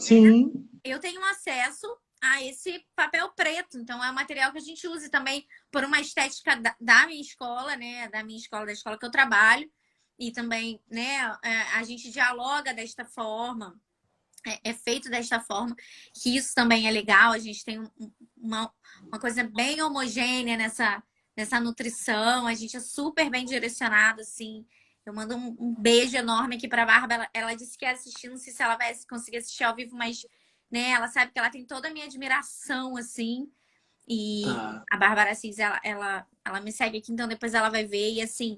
Speaker 2: Sim.
Speaker 1: Eu tenho acesso a esse papel preto. Então, é um material que a gente usa também por uma estética da minha escola, né? Da minha escola, da escola que eu trabalho. E também, né? A gente dialoga desta forma. É feito desta forma, que isso também é legal. A gente tem uma coisa bem homogênea nessa nutrição. A gente é super bem direcionado, assim. Eu mando um beijo enorme aqui pra Bárbara. Ela disse que ia assistir, não sei se ela vai conseguir assistir ao vivo, mas né, ela sabe que ela tem toda a minha admiração, assim. E
Speaker 2: Tá.
Speaker 1: a Bárbara Assis, ela me segue aqui, então depois ela vai ver. E assim,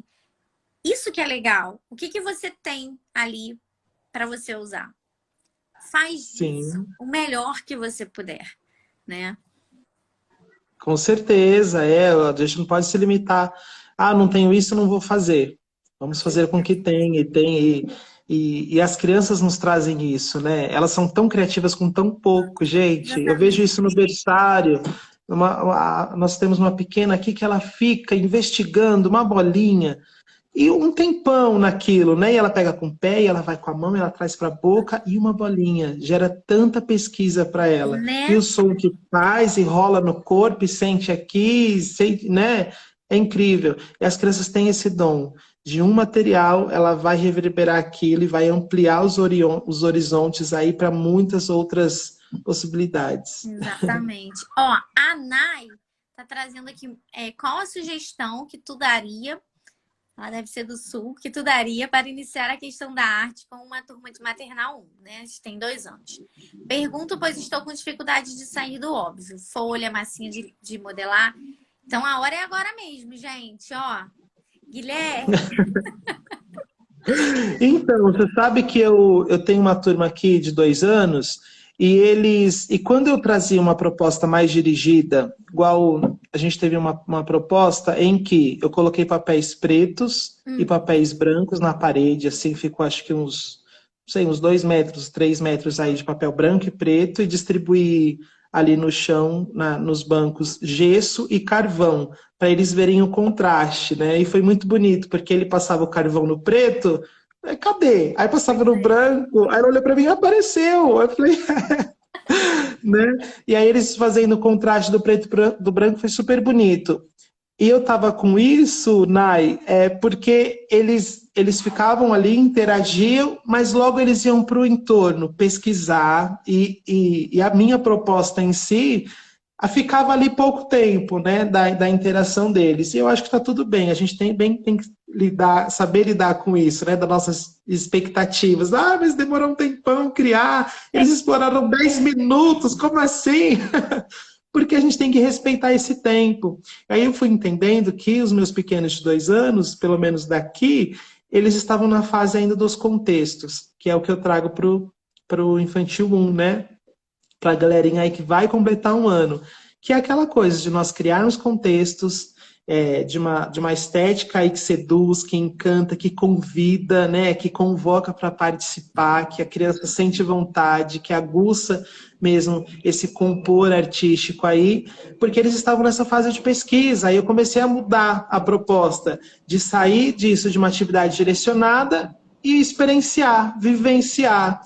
Speaker 1: isso que é legal. O que você tem ali para você usar? Faz disso
Speaker 2: Sim,
Speaker 1: o melhor que você puder, né?
Speaker 2: com certeza. A gente não pode se limitar. Ah, não tenho isso, não vou fazer. Vamos fazer com que tenha, e as crianças nos trazem isso, né? Elas são tão criativas com tão pouco, gente. Eu vejo
Speaker 1: Exatamente.
Speaker 2: isso no berçário. Nós temos uma pequena aqui que ela fica investigando uma bolinha. E um tempão naquilo, né? E ela pega com o pé, e ela vai com a mão, ela traz para a boca e uma bolinha. Gera tanta pesquisa para ela. E
Speaker 1: Né?
Speaker 2: o som que faz, e rola no corpo, e sente aqui, sente, né? É incrível. E as crianças têm esse dom. De um material, ela vai reverberar aquilo e vai ampliar os horizontes aí para muitas outras possibilidades.
Speaker 1: Exatamente. Ó, a Nai tá trazendo aqui qual a sugestão que tu daria, ela deve ser do Sul, que tu daria para iniciar a questão da arte com uma turma de maternal 1, né? A gente tem 2 anos. Pergunto, pois estou com dificuldade de sair do óbvio. Folha, massinha de modelar. Então a hora é agora mesmo, gente. Ó, Guilherme.
Speaker 2: Então, você sabe que eu tenho uma turma aqui de 2 anos e quando eu trazia uma proposta mais dirigida, igual a gente teve uma proposta em que eu coloquei papéis pretos e papéis brancos na parede, assim ficou acho que uns, não sei, uns 2 metros, 3 metros aí de papel branco e preto e distribuí ali no chão, nos bancos, gesso e carvão, para eles verem o contraste, né? E foi muito bonito, porque ele passava o carvão no preto, cadê? Aí passava no branco, aí ele olhou para mim e apareceu. Aí eu falei, né? E aí eles fazendo o contraste do preto e do branco foi super bonito. E eu tava com isso, Nai, porque eles ficavam ali, interagiam, mas logo eles iam para o entorno pesquisar, e a minha proposta em si ficava ali pouco tempo, né, da interação deles. E eu acho que está tudo bem, a gente tem que saber lidar com isso, né, das nossas expectativas. Ah, mas demorou um tempão criar, eles exploraram 10 minutos, como assim? Porque a gente tem que respeitar esse tempo. Aí eu fui entendendo que os meus pequenos de 2 anos, pelo menos daqui, eles estavam na fase ainda dos contextos, que é o que eu trago para o Infantil 1, né? Para a galerinha aí que vai completar um ano, que é aquela coisa de nós criarmos contextos, de uma estética aí que seduz, que encanta, que convida, né, que convoca para participar, que a criança sente vontade, que aguça mesmo esse compor artístico aí, porque eles estavam nessa fase de pesquisa. Aí eu comecei a mudar a proposta de sair disso de uma atividade direcionada e experienciar, vivenciar,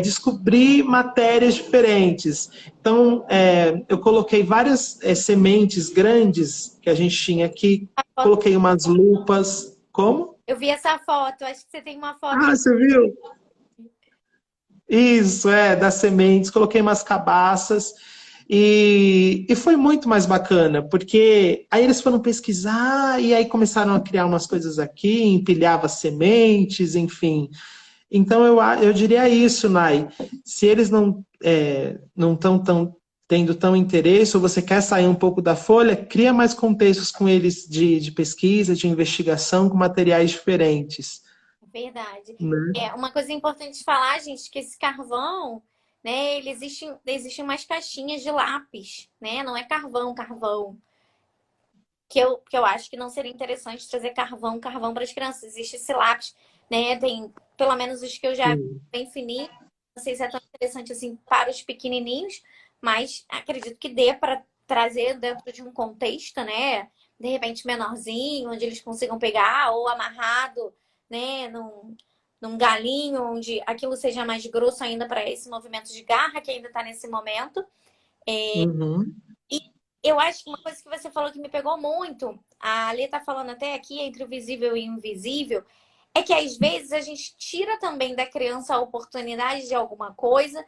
Speaker 2: descobrir matérias diferentes. Então, eu coloquei várias sementes grandes que a gente tinha aqui, coloquei umas lupas. Como?
Speaker 1: Eu vi essa foto, acho que você tem uma foto.
Speaker 2: Ah, você viu? Isso, das sementes, coloquei umas cabaças e foi muito mais bacana, porque aí eles foram pesquisar e aí começaram a criar umas coisas aqui, empilhava sementes, enfim. Então, eu diria isso, Nai. Se eles não estão tendo tão interesse, ou você quer sair um pouco da folha, cria mais contextos com eles de pesquisa, de investigação, com materiais diferentes.
Speaker 1: Verdade.
Speaker 2: Né?
Speaker 1: É uma coisa importante de falar, gente, que esse carvão, né, existem umas caixinhas de lápis, né? Não é carvão, carvão. Que eu acho que não seria interessante trazer carvão para as crianças. Existe esse lápis, né? Tem, pelo menos os que eu já vi,
Speaker 2: Sim.
Speaker 1: bem fininho. Não sei se é tão interessante assim para os pequenininhos, mas acredito que dê para trazer dentro de um contexto, né? De repente menorzinho, onde eles consigam pegar, ou amarrado, né? Num galinho, onde aquilo seja mais grosso ainda para esse movimento de garra que ainda está nesse momento.
Speaker 2: Uhum.
Speaker 1: E eu acho que uma coisa que você falou que me pegou muito, a Ali tá falando até aqui entre o visível e o invisível, é que às vezes a gente tira também da criança a oportunidade de alguma coisa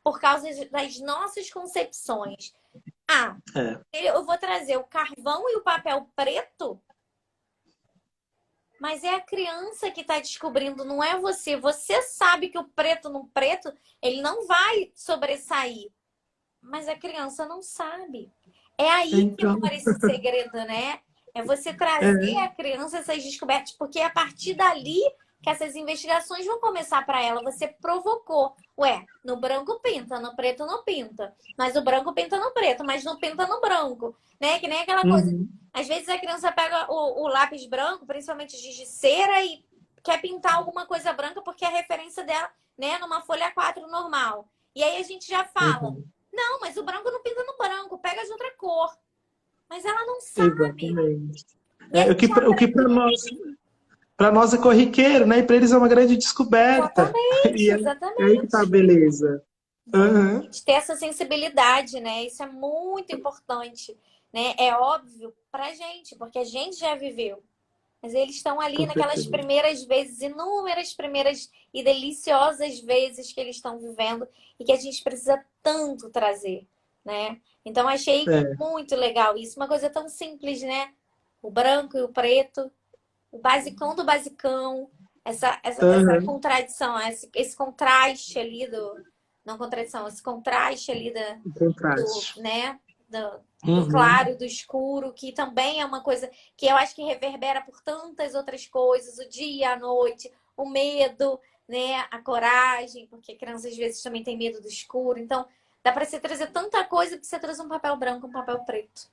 Speaker 1: por causa das nossas concepções. Ah,
Speaker 2: É.
Speaker 1: eu vou trazer o carvão e o papel preto, mas é a criança que está descobrindo, não é você. Você sabe que o preto no preto, ele não vai sobressair, mas a criança não sabe. É aí que
Speaker 2: Então,
Speaker 1: mora esse segredo, né? É você trazer
Speaker 2: é,
Speaker 1: à criança essas descobertas, porque é a partir dali que essas investigações vão começar para ela. Você provocou. Ué, no branco pinta, no preto não pinta. Mas o branco pinta no preto, mas não pinta no branco. Né? Que nem aquela coisa.
Speaker 2: uhum.
Speaker 1: Às vezes a criança pega o lápis branco, principalmente giz de cera, e quer pintar alguma coisa branca porque é a referência dela, né, numa folha 4 normal. E aí a gente já fala,
Speaker 2: Uhum.
Speaker 1: não, mas o branco não pinta no branco, pega de outra cor. Mas ela não sabe.
Speaker 2: Exatamente.
Speaker 1: E a gente
Speaker 2: O que para nós é corriqueiro, né? E para eles é uma grande descoberta. E
Speaker 1: exatamente,
Speaker 2: é aí que tá a
Speaker 1: exatamente.
Speaker 2: beleza. Uhum.
Speaker 1: Ter essa sensibilidade, né? Isso é muito importante, né? É óbvio pra gente, porque a gente já viveu. Mas eles estão ali
Speaker 2: Com
Speaker 1: naquelas
Speaker 2: certeza.
Speaker 1: primeiras vezes, inúmeras primeiras e deliciosas vezes que eles estão vivendo e que a gente precisa tanto trazer, né? Então achei
Speaker 2: É.
Speaker 1: muito legal isso, uma coisa tão simples, né? O branco e o preto, o basicão do basicão, essa
Speaker 2: Uhum.
Speaker 1: contradição, esse contraste ali do. Não contradição, esse contraste ali
Speaker 2: O contraste.
Speaker 1: né? Do
Speaker 2: Uhum.
Speaker 1: claro e do escuro, que também é uma coisa que eu acho que reverbera por tantas outras coisas, o dia, a noite, o medo, né? A coragem, porque crianças às vezes também têm medo do escuro. Então, dá para você trazer tanta coisa que você traz um papel branco, um papel preto.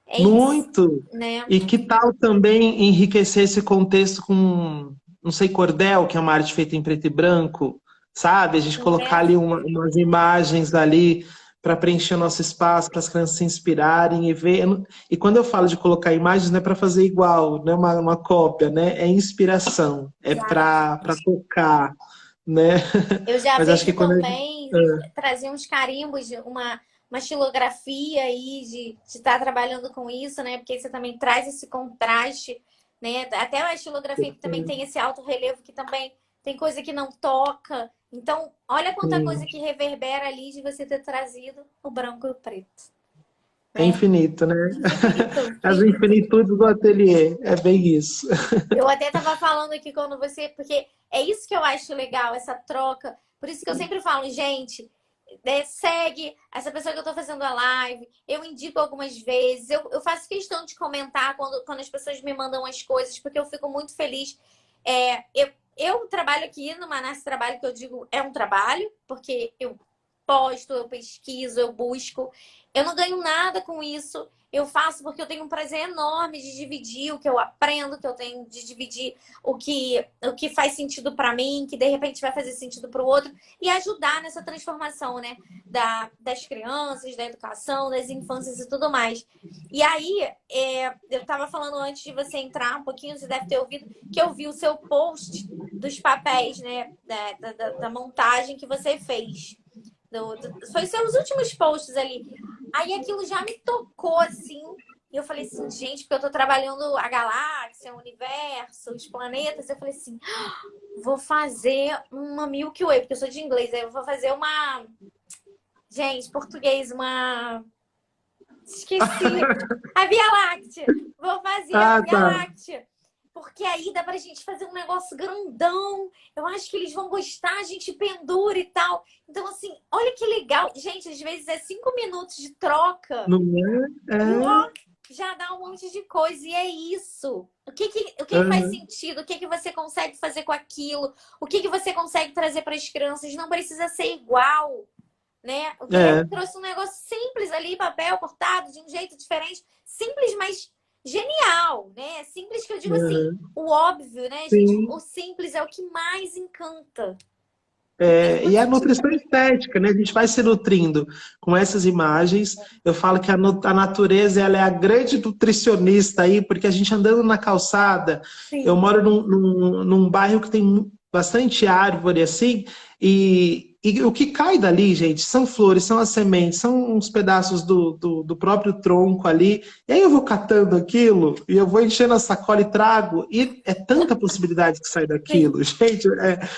Speaker 1: É isso,
Speaker 2: Muito.
Speaker 1: né?
Speaker 2: E que tal também enriquecer esse contexto com, não sei, cordel, que é uma arte feita em preto e branco, sabe? A gente colocar ali umas imagens ali para preencher o nosso espaço, para as crianças se inspirarem e ver. E quando eu falo de colocar imagens, não é para fazer igual, não é uma cópia, né? É inspiração, é para tocar, né?
Speaker 1: Eu já
Speaker 2: Mas acho que
Speaker 1: vejo
Speaker 2: quando.
Speaker 1: também trazer uns carimbos, uma xilografia aí de estar trabalhando com isso, né? Porque você também traz esse contraste, né? Até a xilografia que também tem esse alto relevo, que também tem coisa que não toca. Então, olha quanta
Speaker 2: Sim,
Speaker 1: coisa que reverbera ali de você ter trazido o branco e o preto,
Speaker 2: é
Speaker 1: né?
Speaker 2: infinito, né?
Speaker 1: Infinito,
Speaker 2: As
Speaker 1: infinito.
Speaker 2: infinitudes do ateliê, é bem isso.
Speaker 1: Eu até tava falando aqui quando você, porque é isso que eu acho legal, essa troca. Por isso que eu sempre falo, gente, segue essa pessoa que eu tô fazendo a live, eu indico algumas vezes, eu faço questão de comentar quando as pessoas me mandam as coisas, porque eu fico muito feliz. Eu trabalho aqui no Manaus, trabalho que eu digo é um trabalho, porque eu posto, eu pesquiso, eu busco. Eu não ganho nada com isso. Eu faço porque eu tenho um prazer enorme de dividir o que eu aprendo, que eu tenho de dividir o que faz sentido para mim, que de repente vai fazer sentido para o outro, e ajudar nessa transformação, né? Das crianças, da educação, das infâncias e tudo mais. E aí, eu estava falando antes de você entrar um pouquinho, você deve ter ouvido, que eu vi o seu post dos papéis, né? Da montagem que você fez. Foi seus últimos posts ali. Aí aquilo já me tocou, assim. E eu falei assim, gente, porque eu tô trabalhando a galáxia, o universo, os planetas. Eu falei assim, vou fazer uma Milky Way, porque eu sou de inglês. Aí eu vou fazer uma... Gente, português, uma... Esqueci. A Via Láctea. Vou fazer a
Speaker 2: Ah,
Speaker 1: Via
Speaker 2: tá.
Speaker 1: Láctea. Porque aí dá pra gente fazer um negócio grandão. Eu acho que eles vão gostar, a gente pendura e tal. Então, assim, olha que legal. Gente, às vezes é 5 minutos de troca
Speaker 2: Não é?
Speaker 1: e
Speaker 2: É.
Speaker 1: ó, já dá um monte de coisa. E é isso. O que faz
Speaker 2: Aham.
Speaker 1: sentido? O que você consegue fazer com aquilo? O que você consegue trazer para as crianças? Não precisa ser igual, né? O Guilherme
Speaker 2: É.
Speaker 1: trouxe um negócio simples ali, papel cortado de um jeito diferente. Simples, mas genial, né? Simples que eu digo assim,
Speaker 2: Aham.
Speaker 1: o óbvio, né, gente? O
Speaker 2: Sim.
Speaker 1: simples é o que mais encanta.
Speaker 2: E a nutrição estética, né? A gente vai se nutrindo com essas imagens. Eu falo que a natureza ela é a grande nutricionista aí, porque a gente andando na calçada, eu
Speaker 1: Sim.
Speaker 2: moro num bairro que tem bastante árvore assim, e o que cai dali, gente, são flores, são as sementes, são uns pedaços do próprio tronco ali. E aí eu vou catando aquilo e eu vou enchendo a sacola e trago, e é tanta possibilidade que sai
Speaker 1: Sim.
Speaker 2: daquilo, gente.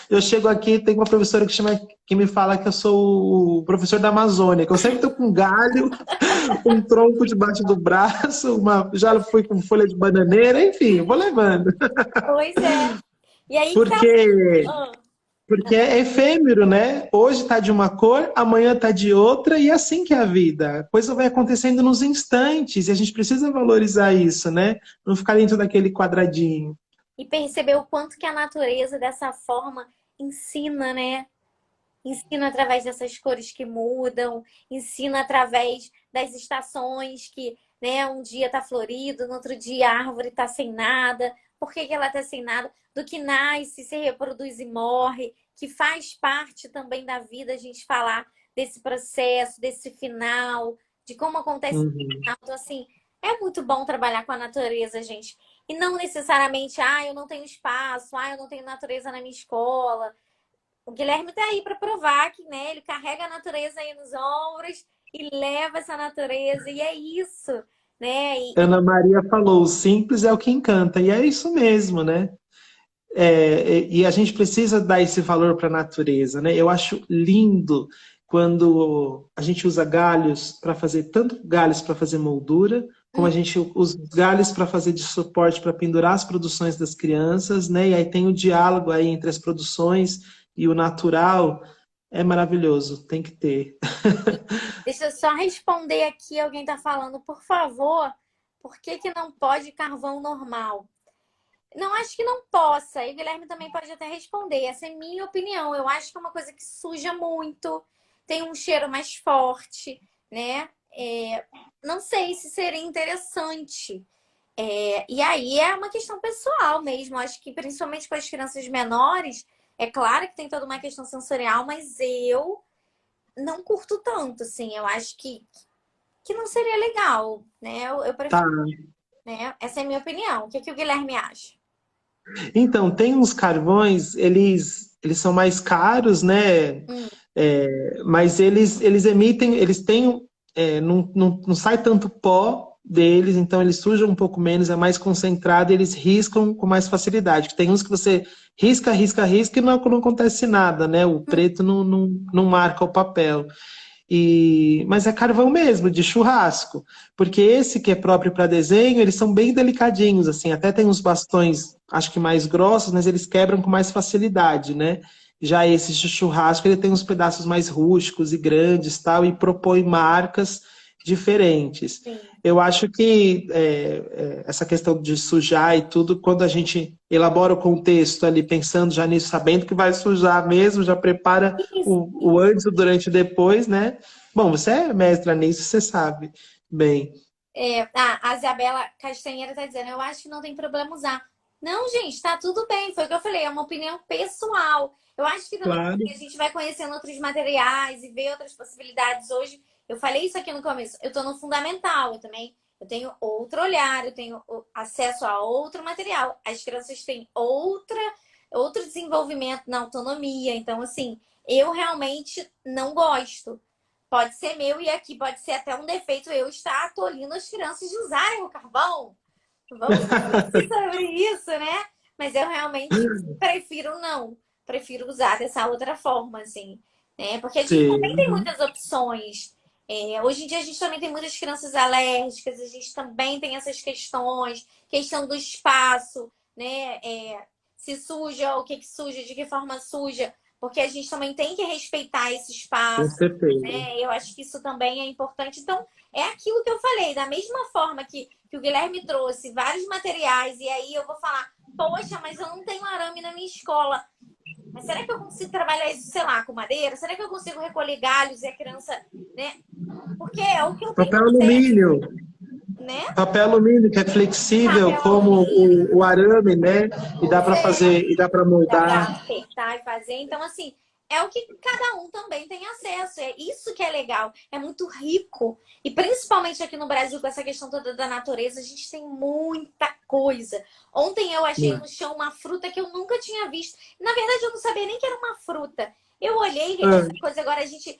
Speaker 2: Eu chego aqui, tem uma professora que me fala que eu sou o professor da Amazônia, que eu sempre tô com um galho, um tronco debaixo do braço, já fui com folha de bananeira, enfim, eu vou levando.
Speaker 1: Pois é. E aí que tá.
Speaker 2: Porque,
Speaker 1: Ah,
Speaker 2: porque é efêmero, né? Hoje tá de uma cor, amanhã tá de outra, e é assim que é a vida. A coisa vai acontecendo nos instantes, e a gente precisa valorizar isso, né? Não ficar dentro daquele quadradinho.
Speaker 1: e perceber o quanto que a natureza dessa forma ensina, né? Ensina através dessas cores que mudam, ensina através das estações que, né, um dia tá florido, no outro dia a árvore tá sem nada. Por que que ela tá sem nada? Do que nasce, se reproduz e morre, que faz parte também da vida a gente falar desse processo, desse final, de como acontece o
Speaker 2: Uhum.
Speaker 1: final. Então, assim, é muito bom trabalhar com a natureza, gente. E não necessariamente, eu não tenho espaço, eu não tenho natureza na minha escola. O Guilherme tá aí para provar que, né, ele carrega a natureza aí nos ombros e leva essa natureza, e é isso, né?
Speaker 2: Ana Maria falou, o simples é o que encanta, e é isso mesmo, né? E a gente precisa dar esse valor para a natureza, né? Eu acho lindo quando a gente usa galhos para fazer, tanto galhos para fazer moldura, como a gente usa os galhos para fazer de suporte para pendurar as produções das crianças, né? E aí tem o diálogo aí entre as produções e o natural, é maravilhoso, tem que ter.
Speaker 1: Deixa eu só responder aqui, alguém tá falando, por favor, por que que não pode carvão normal? Não acho que não possa, e o Guilherme também pode até responder, essa é minha opinião. Eu acho que é uma coisa que suja muito, tem um cheiro mais forte, né? Não sei se seria interessante. E aí é uma questão pessoal mesmo. Acho que principalmente com as crianças menores, é claro que tem toda uma questão sensorial, mas eu não curto tanto, assim. Eu acho que não seria legal, né? Eu
Speaker 2: Tá.
Speaker 1: prefiro, né? Essa é a minha opinião. O que que o Guilherme acha?
Speaker 2: Então, tem uns carvões, eles são mais caros, né?
Speaker 1: Hum,
Speaker 2: Mas eles emitem, eles têm, não sai tanto pó deles, então eles sujam um pouco menos, é mais concentrado, e eles riscam com mais facilidade. Tem uns que você risca, risca, risca e não acontece nada, né? O
Speaker 1: hum.
Speaker 2: preto não marca o papel. Mas é carvão mesmo, de churrasco. Porque esse que é próprio para desenho, eles são bem delicadinhos, assim. Até tem uns bastões, acho que mais grossos, mas eles quebram com mais facilidade, né? Já esse de churrasco, ele tem uns pedaços mais rústicos e grandes, tal, e propõe marcas diferentes.
Speaker 1: Sim.
Speaker 2: Eu acho que essa questão de sujar e tudo, quando a gente elabora o contexto ali, pensando já nisso, sabendo que vai sujar mesmo, já prepara
Speaker 1: Isso.
Speaker 2: o antes, o durante e o depois, né? Bom, você é mestra nisso, você sabe bem.
Speaker 1: A Isabela Castanheira tá dizendo, eu acho que não tem problema usar. Não, gente, tá tudo bem. Foi o que eu falei, é uma opinião pessoal. Eu acho que também
Speaker 2: Claro.
Speaker 1: a gente vai conhecendo outros materiais e ver outras possibilidades. Hoje, eu falei isso aqui no começo, eu tô no fundamental, eu tenho outro olhar, eu tenho acesso a outro material. As crianças têm outro desenvolvimento na autonomia. Então, assim, eu realmente não gosto. Pode ser meu e aqui pode ser até um defeito eu estar tolindo as crianças de usarem o carvão. Vamos refletir sobre isso, né? Mas eu realmente prefiro não. Prefiro usar dessa outra forma, assim. Né? Porque a gente também tem
Speaker 2: Sim.
Speaker 1: muitas opções. Hoje em dia a gente também tem muitas crianças alérgicas, a gente também tem essas questões, questão do espaço, né? Se suja, o que suja, de que forma suja, porque a gente também tem que respeitar esse
Speaker 2: Com
Speaker 1: espaço,
Speaker 2: certeza.
Speaker 1: né? Eu acho que isso também é importante. Então, é aquilo que eu falei, da mesma forma que o Guilherme trouxe vários materiais, e aí eu vou falar, poxa, mas eu não tenho arame na minha escola. Mas será que eu consigo trabalhar isso, sei lá, com madeira? Será que eu consigo recolher galhos e a criança, né? Porque é o que eu tenho
Speaker 2: Papel
Speaker 1: acesso,
Speaker 2: alumínio.
Speaker 1: né?
Speaker 2: Papel alumínio que é flexível
Speaker 1: Papel
Speaker 2: como
Speaker 1: alumínio,
Speaker 2: o arame, né? E dá
Speaker 1: pois
Speaker 2: para
Speaker 1: é.
Speaker 2: fazer, e dá para
Speaker 1: Dá para
Speaker 2: moldar.
Speaker 1: apertar e fazer. Então, assim, é o que cada um também tem acesso. É isso que é legal. É muito rico. E principalmente aqui no Brasil, com essa questão toda da natureza, a gente tem muita coisa. Ontem eu achei no chão uma fruta que eu nunca tinha visto. Na verdade, eu não sabia nem que era uma fruta. Eu olhei,
Speaker 2: Ah,
Speaker 1: essa coisa agora a gente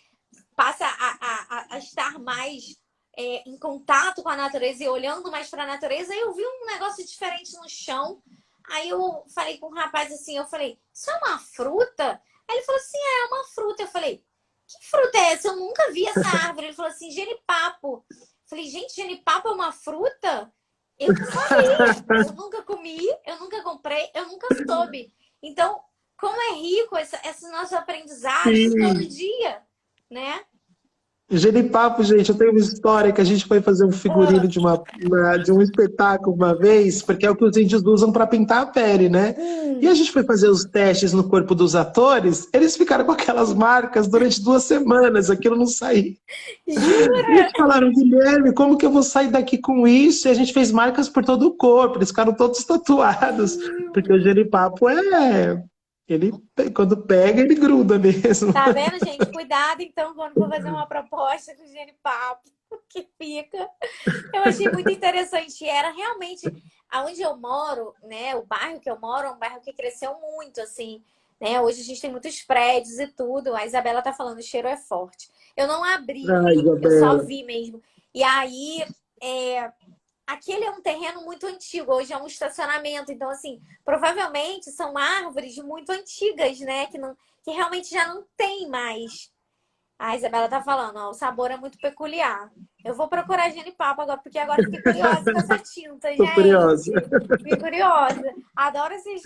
Speaker 1: passa a estar mais em contato com a natureza e olhando mais para a natureza. Aí eu vi um negócio diferente no chão. Aí eu falei com um rapaz assim, eu falei, isso é uma fruta? Aí ele falou assim, é uma fruta. Eu falei, que fruta é essa? Eu nunca vi essa árvore. Ele falou assim, genipapo. Eu falei, gente, genipapo é uma fruta? Eu não sabia. Eu nunca comi, eu nunca comprei, eu nunca soube. Então, como é rico esse nosso aprendizado todo
Speaker 2: sim.
Speaker 1: dia, né?
Speaker 2: Genipapo, gente, eu tenho uma história que a gente foi fazer um figurino de, de um espetáculo uma vez, porque é o que os índios usam para pintar a pele, né? E a gente foi fazer os testes no corpo dos atores, eles ficaram com aquelas marcas durante 2 semanas, aquilo não saía. E
Speaker 1: Jura?
Speaker 2: eles falaram, Guilherme, como que eu vou sair daqui com isso? E a gente fez marcas por todo o corpo, eles ficaram todos tatuados, porque o genipapo ele, quando pega, ele gruda mesmo.
Speaker 1: Tá vendo, gente? Cuidado, então, quando for fazer uma proposta com o Genipapo, que fica. Eu achei muito interessante. E era realmente aonde eu moro, né? O bairro que eu moro é um bairro que cresceu muito, assim, né? Hoje a gente tem muitos prédios e tudo. A Isabela tá falando, o cheiro é forte. Eu não abri,
Speaker 2: Ai,
Speaker 1: eu só
Speaker 2: Isabela.
Speaker 1: vi mesmo. E aí, aquele é um terreno muito antigo, hoje é um estacionamento. Então, assim, provavelmente são árvores muito antigas, né? Que realmente já não tem mais. A Isabela tá falando, ó, o sabor é muito peculiar. Eu vou procurar genipapo agora, porque agora eu fiquei curiosa com essa tinta,
Speaker 2: Tô curiosa.
Speaker 1: gente. Fiquei curiosa. Adoro essas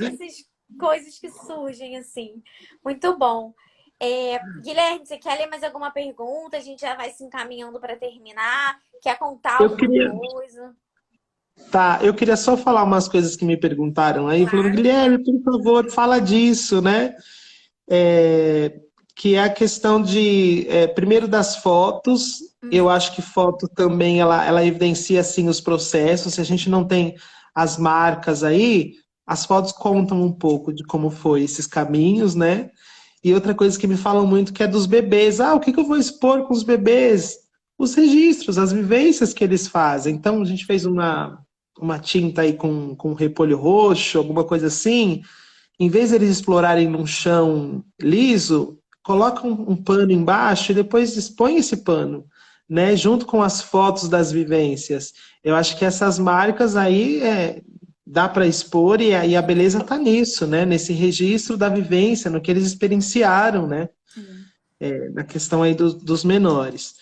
Speaker 1: coisas que surgem assim. Muito bom. Guilherme, você quer ler mais alguma pergunta? A gente já vai se encaminhando para terminar. Quer contar
Speaker 2: Eu
Speaker 1: alguma
Speaker 2: queria,
Speaker 1: coisa?
Speaker 2: tá, eu queria só falar umas coisas que me perguntaram aí, falando,
Speaker 1: Claro.
Speaker 2: Guilherme, por favor, fala disso, né? É, que é a questão de, primeiro das fotos, eu
Speaker 1: Uhum.
Speaker 2: acho que foto também, ela evidencia, assim, os processos, se a gente não tem as marcas aí, as fotos contam um pouco de como foi esses caminhos, né? E outra coisa que me falam muito que é dos bebês. Ah, o que que eu vou expor com os bebês? Os registros, as vivências que eles fazem. Então, a gente fez uma tinta aí com repolho roxo, alguma coisa assim. Em vez de eles explorarem num chão liso, coloca um pano embaixo e depois expõe esse pano, né? Junto com as fotos das vivências. Eu acho que essas marcas aí dá para expor e a beleza está nisso, né? Nesse registro da vivência, no que eles experienciaram, né?
Speaker 1: Sim.
Speaker 2: Na questão aí dos menores.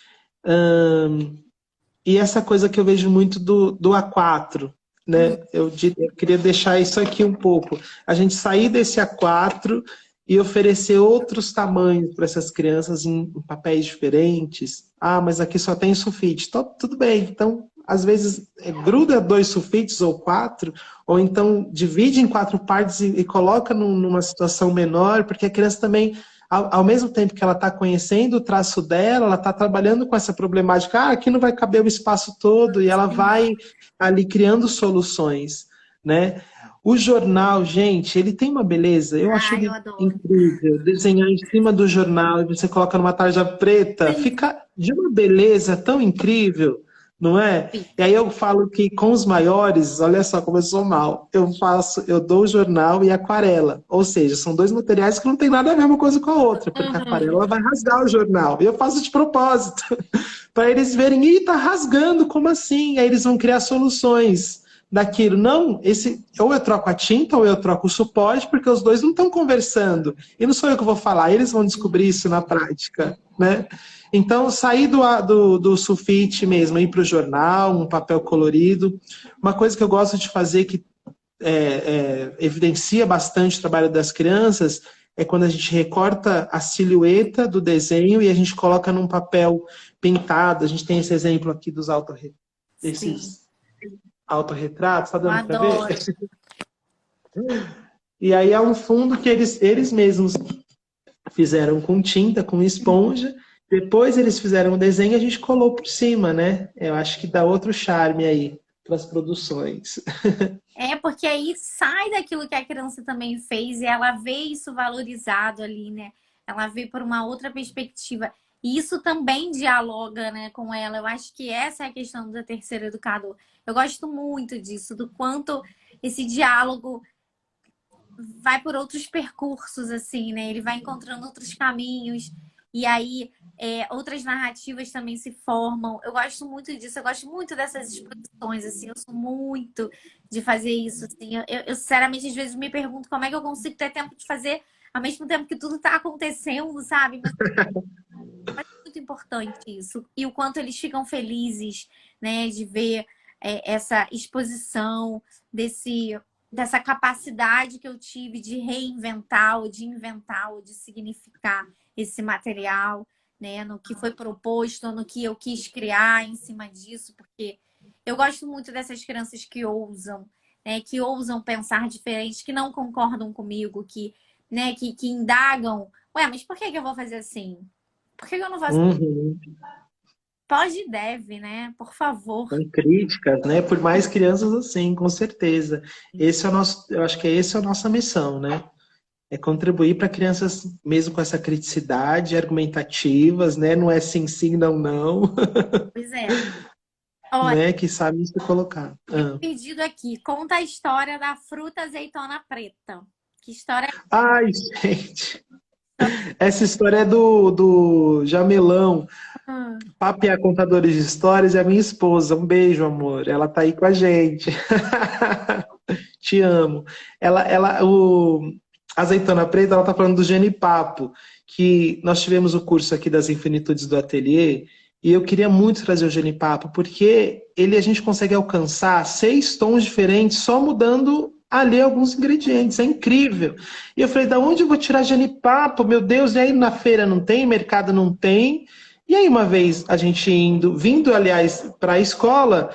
Speaker 2: E essa coisa que eu vejo muito do A4,
Speaker 1: Uhum.
Speaker 2: né? Eu queria deixar isso aqui um pouco. A gente sair desse A4 e oferecer outros tamanhos para essas crianças em papéis diferentes, Ah, mas aqui só tem sulfite. Então, tudo bem. Então, às vezes, gruda 2 sulfites ou 4, ou então divide em 4 partes e coloca numa situação menor, porque a criança também, ao mesmo tempo que ela está conhecendo o traço dela, ela está trabalhando com essa problemática. Ah, aqui não vai caber o espaço todo, e ela vai ali criando soluções, né? O jornal, gente, ele tem uma beleza. Eu acho
Speaker 1: Ah, eu
Speaker 2: ele
Speaker 1: adoro.
Speaker 2: incrível. Desenhar em cima do jornal e você coloca numa tarja preta,
Speaker 1: Sim.
Speaker 2: fica de uma beleza tão incrível, não é? E
Speaker 1: Fica.
Speaker 2: aí eu falo que com os maiores, olha só como eu sou mal, eu dou o jornal e aquarela. Ou seja, são dois materiais que não tem nada a ver uma coisa com a outra, porque a
Speaker 1: Uhum.
Speaker 2: aquarela vai rasgar o jornal. E eu faço de propósito, para eles verem, ih, tá rasgando, como assim? Aí eles vão criar soluções daquilo. Não, ou eu troco a tinta ou eu troco o suporte, porque os dois não estão conversando. E não sou eu que vou falar, eles vão descobrir isso na prática, né? Então, sair do sulfite mesmo, ir para o jornal, um papel colorido. Uma coisa que eu gosto de fazer, que evidencia bastante o trabalho das crianças, é quando a gente recorta a silhueta do desenho e a gente coloca num papel pintado. A gente tem esse exemplo aqui
Speaker 1: Sim,
Speaker 2: desses autorretratos, tá
Speaker 1: eu
Speaker 2: dando para ver?
Speaker 1: adoro.
Speaker 2: E aí é um fundo que eles mesmos fizeram com tinta, com esponja. Depois eles fizeram o desenho e a gente colou por cima, né? Eu acho que dá outro charme aí para as produções.
Speaker 1: É, porque aí sai daquilo que a criança também fez e ela vê isso valorizado ali, né? Ela vê por uma outra perspectiva. E isso também dialoga, né, com ela. Eu acho que essa é a questão do terceiro educador. Eu gosto muito disso, do quanto esse diálogo vai por outros percursos, assim, né? Ele vai encontrando outros caminhos. E aí outras narrativas também se formam. Eu gosto muito disso, eu gosto muito dessas exposições, assim, eu sou muito de fazer isso, assim. Eu, sinceramente, às vezes me pergunto como é que eu consigo ter tempo de fazer ao mesmo tempo que tudo está acontecendo, sabe? Mas é muito importante isso. E o quanto eles ficam felizes, né, de ver essa exposição, dessa capacidade que eu tive de reinventar, ou de inventar, ou de significar esse material, né, no que foi proposto, no que eu quis criar em cima disso, porque eu gosto muito dessas crianças que ousam, né, que ousam pensar diferente, que não concordam comigo, né, que indagam. Ué, mas por que eu vou fazer assim? Por que eu não faço?
Speaker 2: Uhum.
Speaker 1: Pode e deve, né? Por favor.
Speaker 2: Com críticas, né? Por mais crianças assim, com certeza. Esse é o nosso, eu acho que essa é a nossa missão, né? É contribuir para crianças mesmo com essa criticidade, argumentativas, né? Não é sim, sim, não, não,
Speaker 1: Pois é. Olha,
Speaker 2: né? Que sabem se colocar.
Speaker 1: tem um pedido aqui. Conta a história da fruta azeitona preta. Que história
Speaker 2: Ai, gente, essa história é do Jamelão.
Speaker 1: é?
Speaker 2: Papi é a contadora de histórias e a minha esposa. Um beijo, amor. Ela tá aí com a gente. Te amo. A Azeitona Preta, ela tá falando do genipapo, que nós tivemos o curso aqui das Infinitudes do Ateliê, e eu queria muito trazer o genipapo, porque a gente consegue alcançar 6 tons diferentes só mudando ali alguns ingredientes. É incrível. E eu falei, da onde eu vou tirar genipapo? Meu Deus, e aí na feira não tem, mercado não tem. E aí uma vez a gente vindo, aliás, para a escola,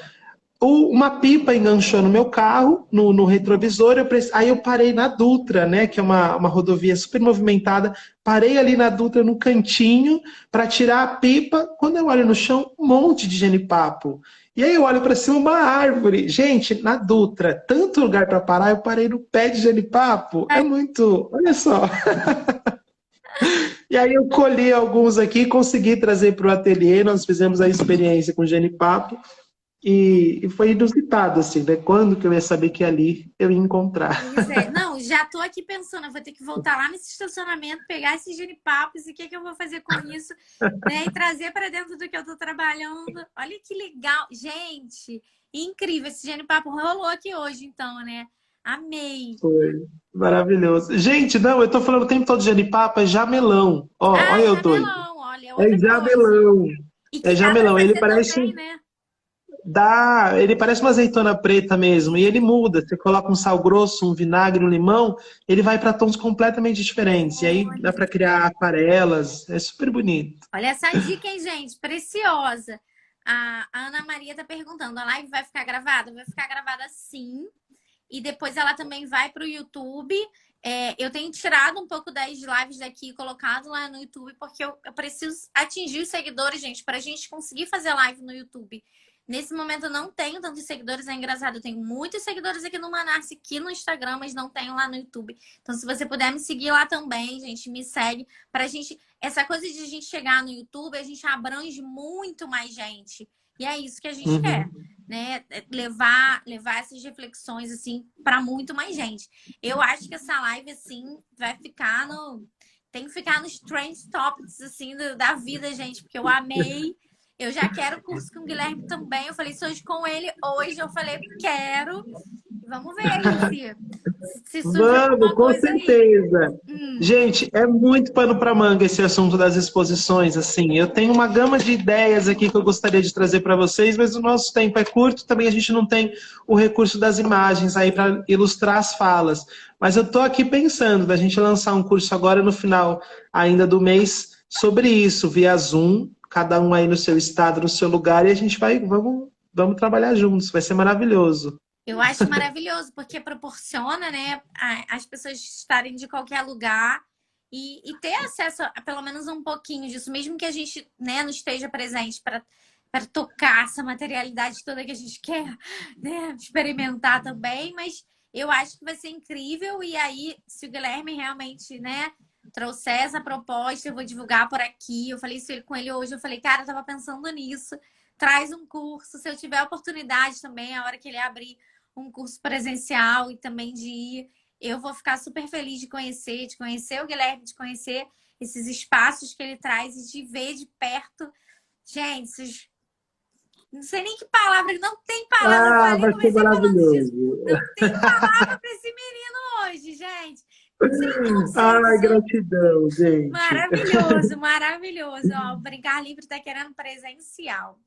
Speaker 2: uma pipa enganchou no meu carro, no retrovisor. Aí eu parei na Dutra, né, que é uma rodovia super movimentada. Parei ali na Dutra, no cantinho, para tirar a pipa. Quando eu olho no chão, um monte de genipapo. E aí eu olho para cima, uma árvore. Gente, na Dutra, tanto lugar para parar, eu parei no pé de genipapo. É muito. Olha só. E aí eu colhi alguns aqui, e consegui trazer para o ateliê. Nós fizemos a experiência com genipapo. E foi inusitado, assim, né? Quando que eu ia saber que ali eu ia encontrar?
Speaker 1: Pois é. Não, já tô aqui pensando, eu vou ter que voltar lá nesse estacionamento, pegar esses genipapos e o que que eu vou fazer com isso, né? E trazer para dentro do que eu tô trabalhando. Olha que legal. Gente, incrível. Esse genipapo rolou aqui hoje, então, né? Amei.
Speaker 2: Foi maravilhoso. Gente, não, eu tô falando o tempo todo de genipapo, é jamelão. Ó,
Speaker 1: Ah,
Speaker 2: olha eu doido.
Speaker 1: jamelão, olha, é
Speaker 2: É
Speaker 1: outra coisa.
Speaker 2: jamelão.
Speaker 1: E
Speaker 2: É
Speaker 1: que dá para
Speaker 2: jamelão. Ele
Speaker 1: fazer
Speaker 2: parece.
Speaker 1: também, né?
Speaker 2: Dá, ele parece uma azeitona preta mesmo, e ele muda. Você coloca um sal grosso, um vinagre, um limão, ele vai para tons completamente diferentes. E aí dá para criar aquarelas, é super bonito.
Speaker 1: Olha essa dica, hein, gente? Preciosa. A Ana Maria tá perguntando: a live vai ficar gravada? Vai ficar gravada sim. E depois ela também vai para o YouTube. Eu tenho tirado um pouco das lives daqui e colocado lá no YouTube, porque eu preciso atingir os seguidores, gente, para a gente conseguir fazer live no YouTube. Nesse momento eu não tenho tantos seguidores, é engraçado. Eu tenho muitos seguidores aqui no Manarse, aqui no Instagram, mas não tenho lá no YouTube. Então, se você puder me seguir lá também, gente, me segue. Pra gente. Essa coisa de a gente chegar no YouTube, a gente abrange muito mais gente. E é isso que a gente quer, né? Levar essas reflexões, assim, para muito mais gente. Eu acho que essa live, assim, vai ficar no. Tem que ficar nos trend topics, assim, da vida, gente, porque eu amei. Eu já quero curso com o Guilherme também. Eu falei isso hoje com ele. Hoje eu falei, quero. Vamos ver aí se surge
Speaker 2: Vamos,
Speaker 1: alguma
Speaker 2: com
Speaker 1: coisa aí.
Speaker 2: certeza. Gente, é muito pano para manga esse assunto das exposições, assim. Eu tenho uma gama de ideias aqui que eu gostaria de trazer para vocês, mas o nosso tempo é curto, também a gente não tem o recurso das imagens aí para ilustrar as falas. Mas eu estou aqui pensando da gente lançar um curso agora no final ainda do mês sobre isso, via Zoom, cada um aí no seu estado, no seu lugar, e a gente vamos trabalhar juntos, vai ser maravilhoso.
Speaker 1: Eu acho maravilhoso, porque proporciona, né, as pessoas estarem de qualquer lugar e ter acesso a pelo menos um pouquinho disso, mesmo que a gente, né, não esteja presente para tocar essa materialidade toda que a gente quer, né, experimentar também, mas eu acho que vai ser incrível. E aí, se o Guilherme realmente, né, trouxer essa proposta, eu vou divulgar por aqui. Eu falei isso com ele hoje, eu falei, cara, eu tava pensando nisso. Traz um curso, se eu tiver oportunidade também, a hora que ele abrir um curso presencial e também de ir, eu vou ficar super feliz de conhecer o Guilherme, de conhecer esses espaços que ele traz e de ver de perto. Gente, não sei nem que palavra, não tem palavra. Eu
Speaker 2: Ah,
Speaker 1: falei,
Speaker 2: vai ser
Speaker 1: comecei falando disso.
Speaker 2: maravilhoso.
Speaker 1: Não tem palavra para esse menino hoje, gente. Sem conceito,
Speaker 2: Ai, gratidão, gente.
Speaker 1: maravilhoso, maravilhoso. Ó, o Brincar Livre tá querendo presencial.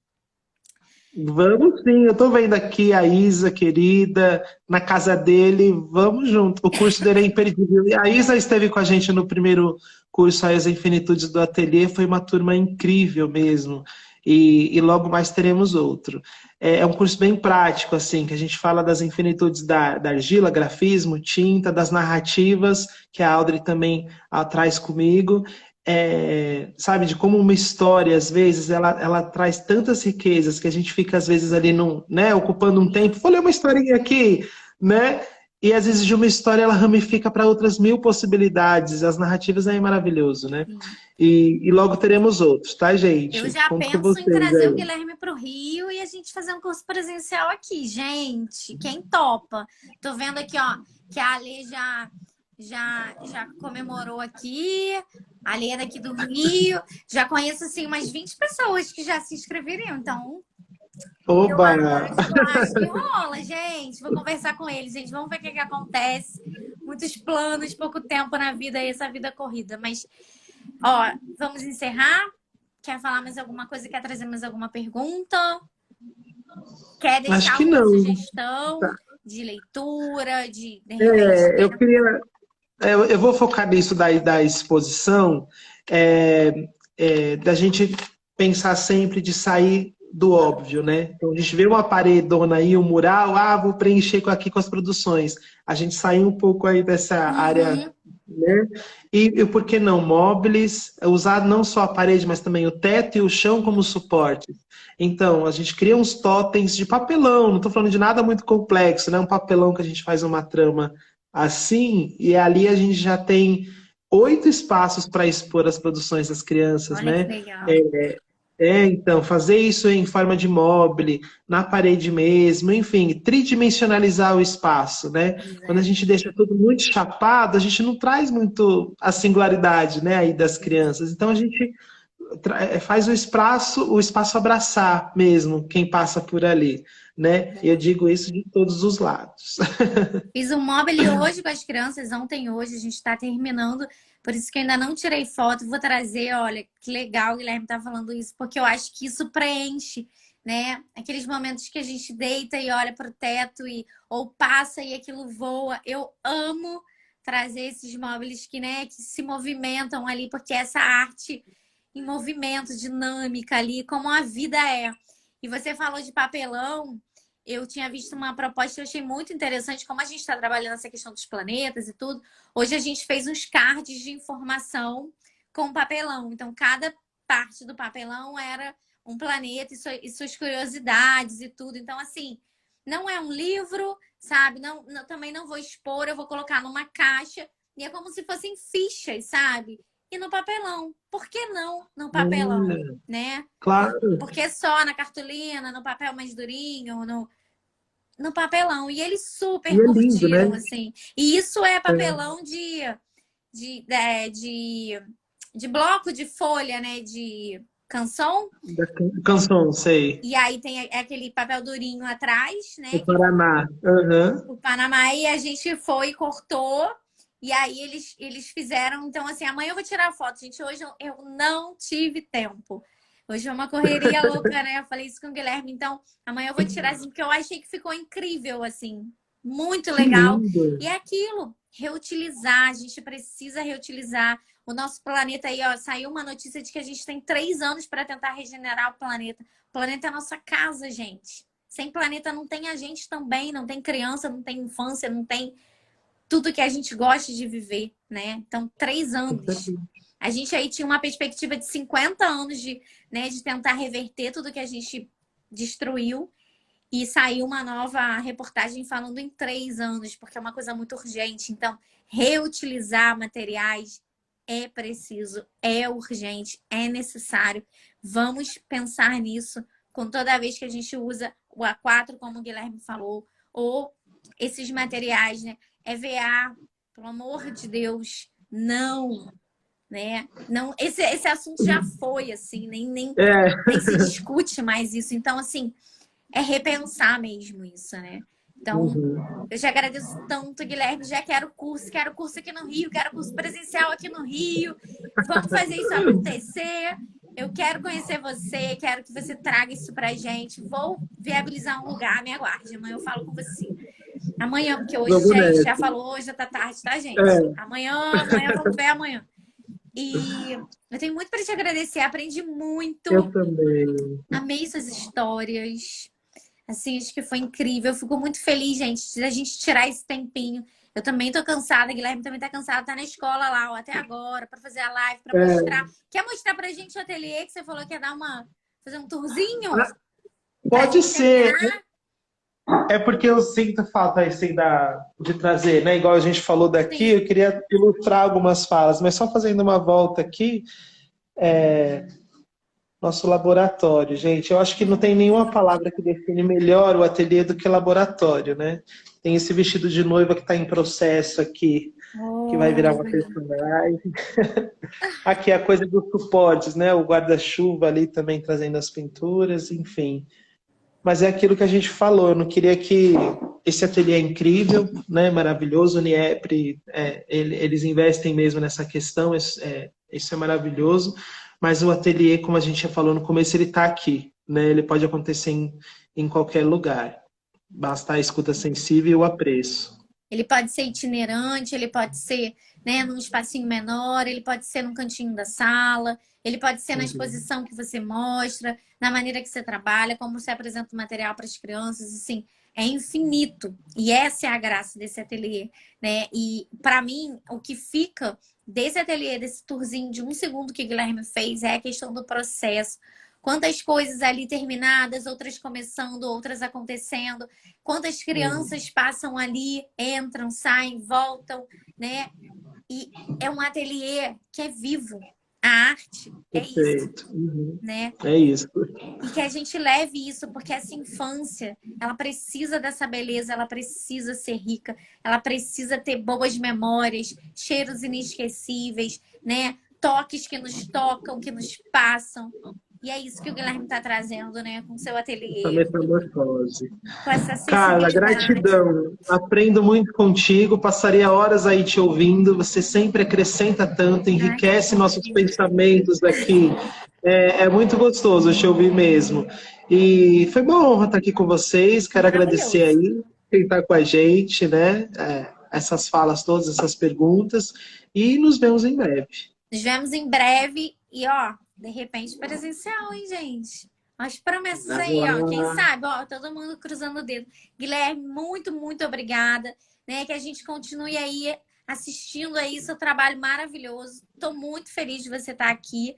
Speaker 2: Vamos sim, eu tô vendo aqui a Isa, querida, na casa dele, vamos junto. O curso dele é imperdível. E a Isa esteve com a gente no primeiro curso, As Infinitudes do Ateliê, foi uma turma incrível mesmo. E logo mais teremos outro. É um curso bem prático, assim, que a gente fala das infinitudes da argila, grafismo, tinta, das narrativas, que a Audrey também traz comigo. Sabe, de como uma história, às vezes, ela traz tantas riquezas que a gente fica, às vezes, ali né, ocupando um tempo. Vou ler uma historinha aqui, né? E, às vezes, de uma história, ela ramifica para outras mil possibilidades. As narrativas é maravilhoso, né? E logo teremos outros, tá,
Speaker 1: Eu
Speaker 2: gente?
Speaker 1: já
Speaker 2: Conto com
Speaker 1: penso em
Speaker 2: vocês
Speaker 1: trazer o
Speaker 2: aí.
Speaker 1: Guilherme para o Rio e a gente fazer um curso presencial aqui, gente. Quem topa? Tô vendo aqui, ó, que a Ale já comemorou aqui. A Ale é daqui do Rio. Já conheço, assim, umas 20 pessoas que já se inscreveriam. Então, eu
Speaker 2: Oba!
Speaker 1: acho que rola, gente. Vou conversar com eles, gente. Vamos ver o que acontece. Muitos planos, pouco tempo na vida e essa vida corrida. Mas, ó, vamos encerrar? Quer falar mais alguma coisa? Quer trazer mais alguma pergunta? Quer
Speaker 2: Acho
Speaker 1: deixar
Speaker 2: que
Speaker 1: alguma
Speaker 2: não.
Speaker 1: sugestão de leitura, de repente,
Speaker 2: Eu queria. Eu vou focar nisso da exposição, da gente pensar sempre de sair do óbvio, né? Então, a gente vê uma paredona aí, um mural, vou preencher aqui com as produções. A gente sair um pouco aí dessa área,
Speaker 1: Uhum.
Speaker 2: né? E por que não? Móveis, usar não só a parede, mas também o teto e o chão como suporte. Então, a gente cria uns totens de papelão, não estou falando de nada muito complexo, né? Um papelão que a gente faz uma trama assim, e ali a gente já tem 8 espaços para expor as produções das crianças,
Speaker 1: Olha que
Speaker 2: né?
Speaker 1: legal.
Speaker 2: Então, fazer isso em forma de mobile, na parede mesmo, enfim, tridimensionalizar o espaço, né? Quando a gente deixa tudo muito chapado, a gente não traz muito a singularidade, né, aí das crianças. Então, a gente faz o espaço abraçar mesmo quem passa por ali, né? E eu digo isso de todos os lados.
Speaker 1: Fiz um mobile hoje com as crianças, ontem e hoje, a gente está terminando. Por isso que eu ainda não tirei foto. Vou trazer, olha, que legal o Guilherme tá falando isso, porque eu acho que isso preenche, né? Aqueles momentos que a gente deita e olha para o teto ou passa e aquilo voa. Eu amo trazer esses móveis que, né, que se movimentam ali, porque essa arte em movimento, dinâmica ali, como a vida é. E você falou de papelão. Eu tinha visto uma proposta que eu achei muito interessante, como a gente está trabalhando essa questão dos planetas e tudo. Hoje a gente fez uns cards de informação com papelão. Então, cada parte do papelão era um planeta e suas curiosidades e tudo. Então, assim, não é um livro, sabe? Também não vou expor, eu vou colocar numa caixa. E é como se fossem fichas, sabe? E no papelão. Por que não no papelão, né?
Speaker 2: Claro.
Speaker 1: Por que só na cartolina, no papel mais durinho, no papelão. E eles
Speaker 2: E
Speaker 1: super
Speaker 2: é lindo, né?
Speaker 1: curtiram, assim. E isso é papelão de bloco de folha, né? De canção.
Speaker 2: Da canção, sei.
Speaker 1: E aí tem aquele papel durinho atrás,
Speaker 2: O
Speaker 1: né?
Speaker 2: Paraná. Aham.
Speaker 1: O Panamá. E a gente foi e cortou. E aí eles fizeram. Então, assim, amanhã eu vou tirar foto, gente. Hoje eu não tive tempo. Hoje é uma correria louca, né? Eu falei isso com o Guilherme. Então, amanhã eu vou tirar assim, porque eu achei que ficou incrível, assim. Muito
Speaker 2: Que
Speaker 1: legal.
Speaker 2: lindo.
Speaker 1: E é aquilo, reutilizar. A gente precisa reutilizar. O nosso planeta aí, ó, saiu uma notícia de que a gente tem 3 anos para tentar regenerar o planeta. O planeta é a nossa casa, gente. Sem planeta não tem a gente também, não tem criança, não tem infância, não tem tudo que a gente gosta de viver, né? Então, 3 anos. A gente aí tinha uma perspectiva de 50 anos né, de tentar reverter tudo que a gente destruiu. E saiu uma nova reportagem falando em 3 anos, porque é uma coisa muito urgente. Então, reutilizar materiais é preciso, é urgente, é necessário. Vamos pensar nisso com toda vez que a gente usa o A4, como o Guilherme falou, ou esses materiais, né? EVA, pelo amor de Deus, não, né? Não, esse assunto já foi, assim,
Speaker 2: É,
Speaker 1: nem se discute mais isso. Então, assim, é repensar mesmo isso, né? Então,
Speaker 2: uhum.
Speaker 1: eu já agradeço tanto, Guilherme. Já quero curso aqui no Rio, quero curso presencial aqui no Rio. Vamos fazer isso acontecer. Eu quero conhecer você, quero que você traga isso pra gente. Vou viabilizar um lugar, me aguarde. Amanhã eu falo com você. Amanhã, porque hoje
Speaker 2: Vamos
Speaker 1: já, a gente já
Speaker 2: nessa.
Speaker 1: falou, hoje já tá tarde, tá, gente?
Speaker 2: É,
Speaker 1: Amanhã vamos ver amanhã. E eu tenho muito para te agradecer, aprendi
Speaker 2: eu
Speaker 1: muito,
Speaker 2: também.
Speaker 1: amei suas histórias. Assim, acho que foi incrível. Eu fico muito feliz, gente, da gente tirar esse tempinho. Eu também tô cansada, Guilherme também tá cansado, tá na escola lá, ó, até agora, para fazer a live, para
Speaker 2: É,
Speaker 1: mostrar. Quer mostrar pra gente o ateliê que você falou que ia fazer um tourzinho
Speaker 2: ah,
Speaker 1: pra
Speaker 2: pode
Speaker 1: gente
Speaker 2: ser.
Speaker 1: terminar?
Speaker 2: É porque eu sinto falta assim de trazer, né? Igual a gente falou daqui,
Speaker 1: Sim.
Speaker 2: eu queria ilustrar algumas falas, mas só fazendo uma volta aqui, nosso laboratório, gente. Eu acho que não tem nenhuma palavra que define melhor o ateliê do que laboratório, né? Tem esse vestido de noiva que está em processo aqui, que vai virar uma
Speaker 1: Olha.
Speaker 2: personagem. Aqui a coisa dos suportes, né? O guarda-chuva ali também trazendo as pinturas, enfim. Mas é aquilo que a gente falou, eu não queria que esse ateliê é incrível, né, maravilhoso, o Niepre, eles investem mesmo nessa questão, isso é maravilhoso, mas o ateliê, como a gente já falou no começo, ele está aqui, né, ele pode acontecer em qualquer lugar, basta a escuta sensível e o apreço.
Speaker 1: Ele pode ser itinerante, ele pode ser, né, num espacinho menor, ele pode ser num cantinho da sala, ele pode ser na
Speaker 2: Uhum.
Speaker 1: exposição que você mostra, na maneira que você trabalha, como você apresenta o material para as crianças, assim, é infinito. E essa é a graça desse ateliê, né? E para mim, o que fica desse ateliê, desse tourzinho de 1 segundo que o Guilherme fez, é a questão do processo. Quantas coisas ali terminadas, outras começando, outras acontecendo. Quantas
Speaker 2: Uhum.
Speaker 1: crianças passam ali, entram, saem, voltam, né? E é um ateliê que é vivo. A arte é isso,
Speaker 2: Perfeito. Uhum.
Speaker 1: né?
Speaker 2: É isso.
Speaker 1: E que a gente leve isso, porque essa infância, ela precisa dessa beleza, ela precisa ser rica, ela precisa ter boas memórias, cheiros inesquecíveis, né? Toques que nos tocam, que nos passam. E é isso que o Guilherme está trazendo, né? Com seu
Speaker 2: Essa
Speaker 1: ateliê,
Speaker 2: metamorfose.
Speaker 1: com essa
Speaker 2: Carla,
Speaker 1: acessibilidade.
Speaker 2: gratidão. Aprendo muito contigo, passaria horas aí te ouvindo. Você sempre acrescenta tanto,
Speaker 1: Ai, que
Speaker 2: enriquece
Speaker 1: bom.
Speaker 2: nossos pensamentos aqui. É muito gostoso te ouvir mesmo. E foi uma honra estar aqui com vocês. Quero agradecer
Speaker 1: Maravilhoso.
Speaker 2: aí quem está com a gente, né? Essas falas todas, essas perguntas. E nos vemos em breve.
Speaker 1: Nos vemos em breve e, ó, de repente presencial, hein, gente? As promessas aí, ó. Quem
Speaker 2: Ah,
Speaker 1: sabe, ó, todo mundo cruzando o dedo. Guilherme, muito, muito obrigada, né? Que a gente continue aí assistindo aí seu trabalho maravilhoso. Estou muito feliz de você estar aqui.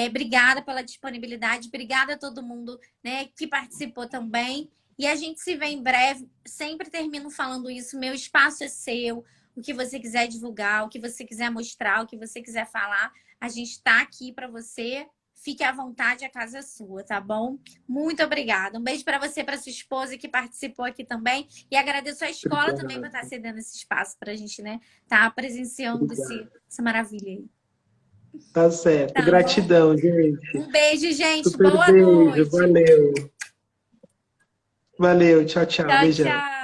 Speaker 1: Obrigada pela disponibilidade, obrigada a todo mundo, né, que participou também. E a gente se vê em breve. Sempre termino falando isso. Meu espaço é seu. O que você quiser divulgar, o que você quiser mostrar, o que você quiser falar, a gente está aqui para você. Fique à vontade, a casa é sua, tá bom? Muito obrigada. Um beijo para você, para sua esposa que participou aqui também. E agradeço a escola também por
Speaker 2: obrigado,
Speaker 1: estar cedendo esse espaço para a gente, né? Tá presenciando
Speaker 2: obrigado.
Speaker 1: essa maravilha aí.
Speaker 2: Tá certo.
Speaker 1: Tá bom?
Speaker 2: Gratidão, gente.
Speaker 1: Um beijo, gente.
Speaker 2: Super
Speaker 1: Boa
Speaker 2: beijo.
Speaker 1: noite.
Speaker 2: Valeu. Valeu. Tchau, tchau.
Speaker 1: Tchau,
Speaker 2: Beijão.
Speaker 1: tchau.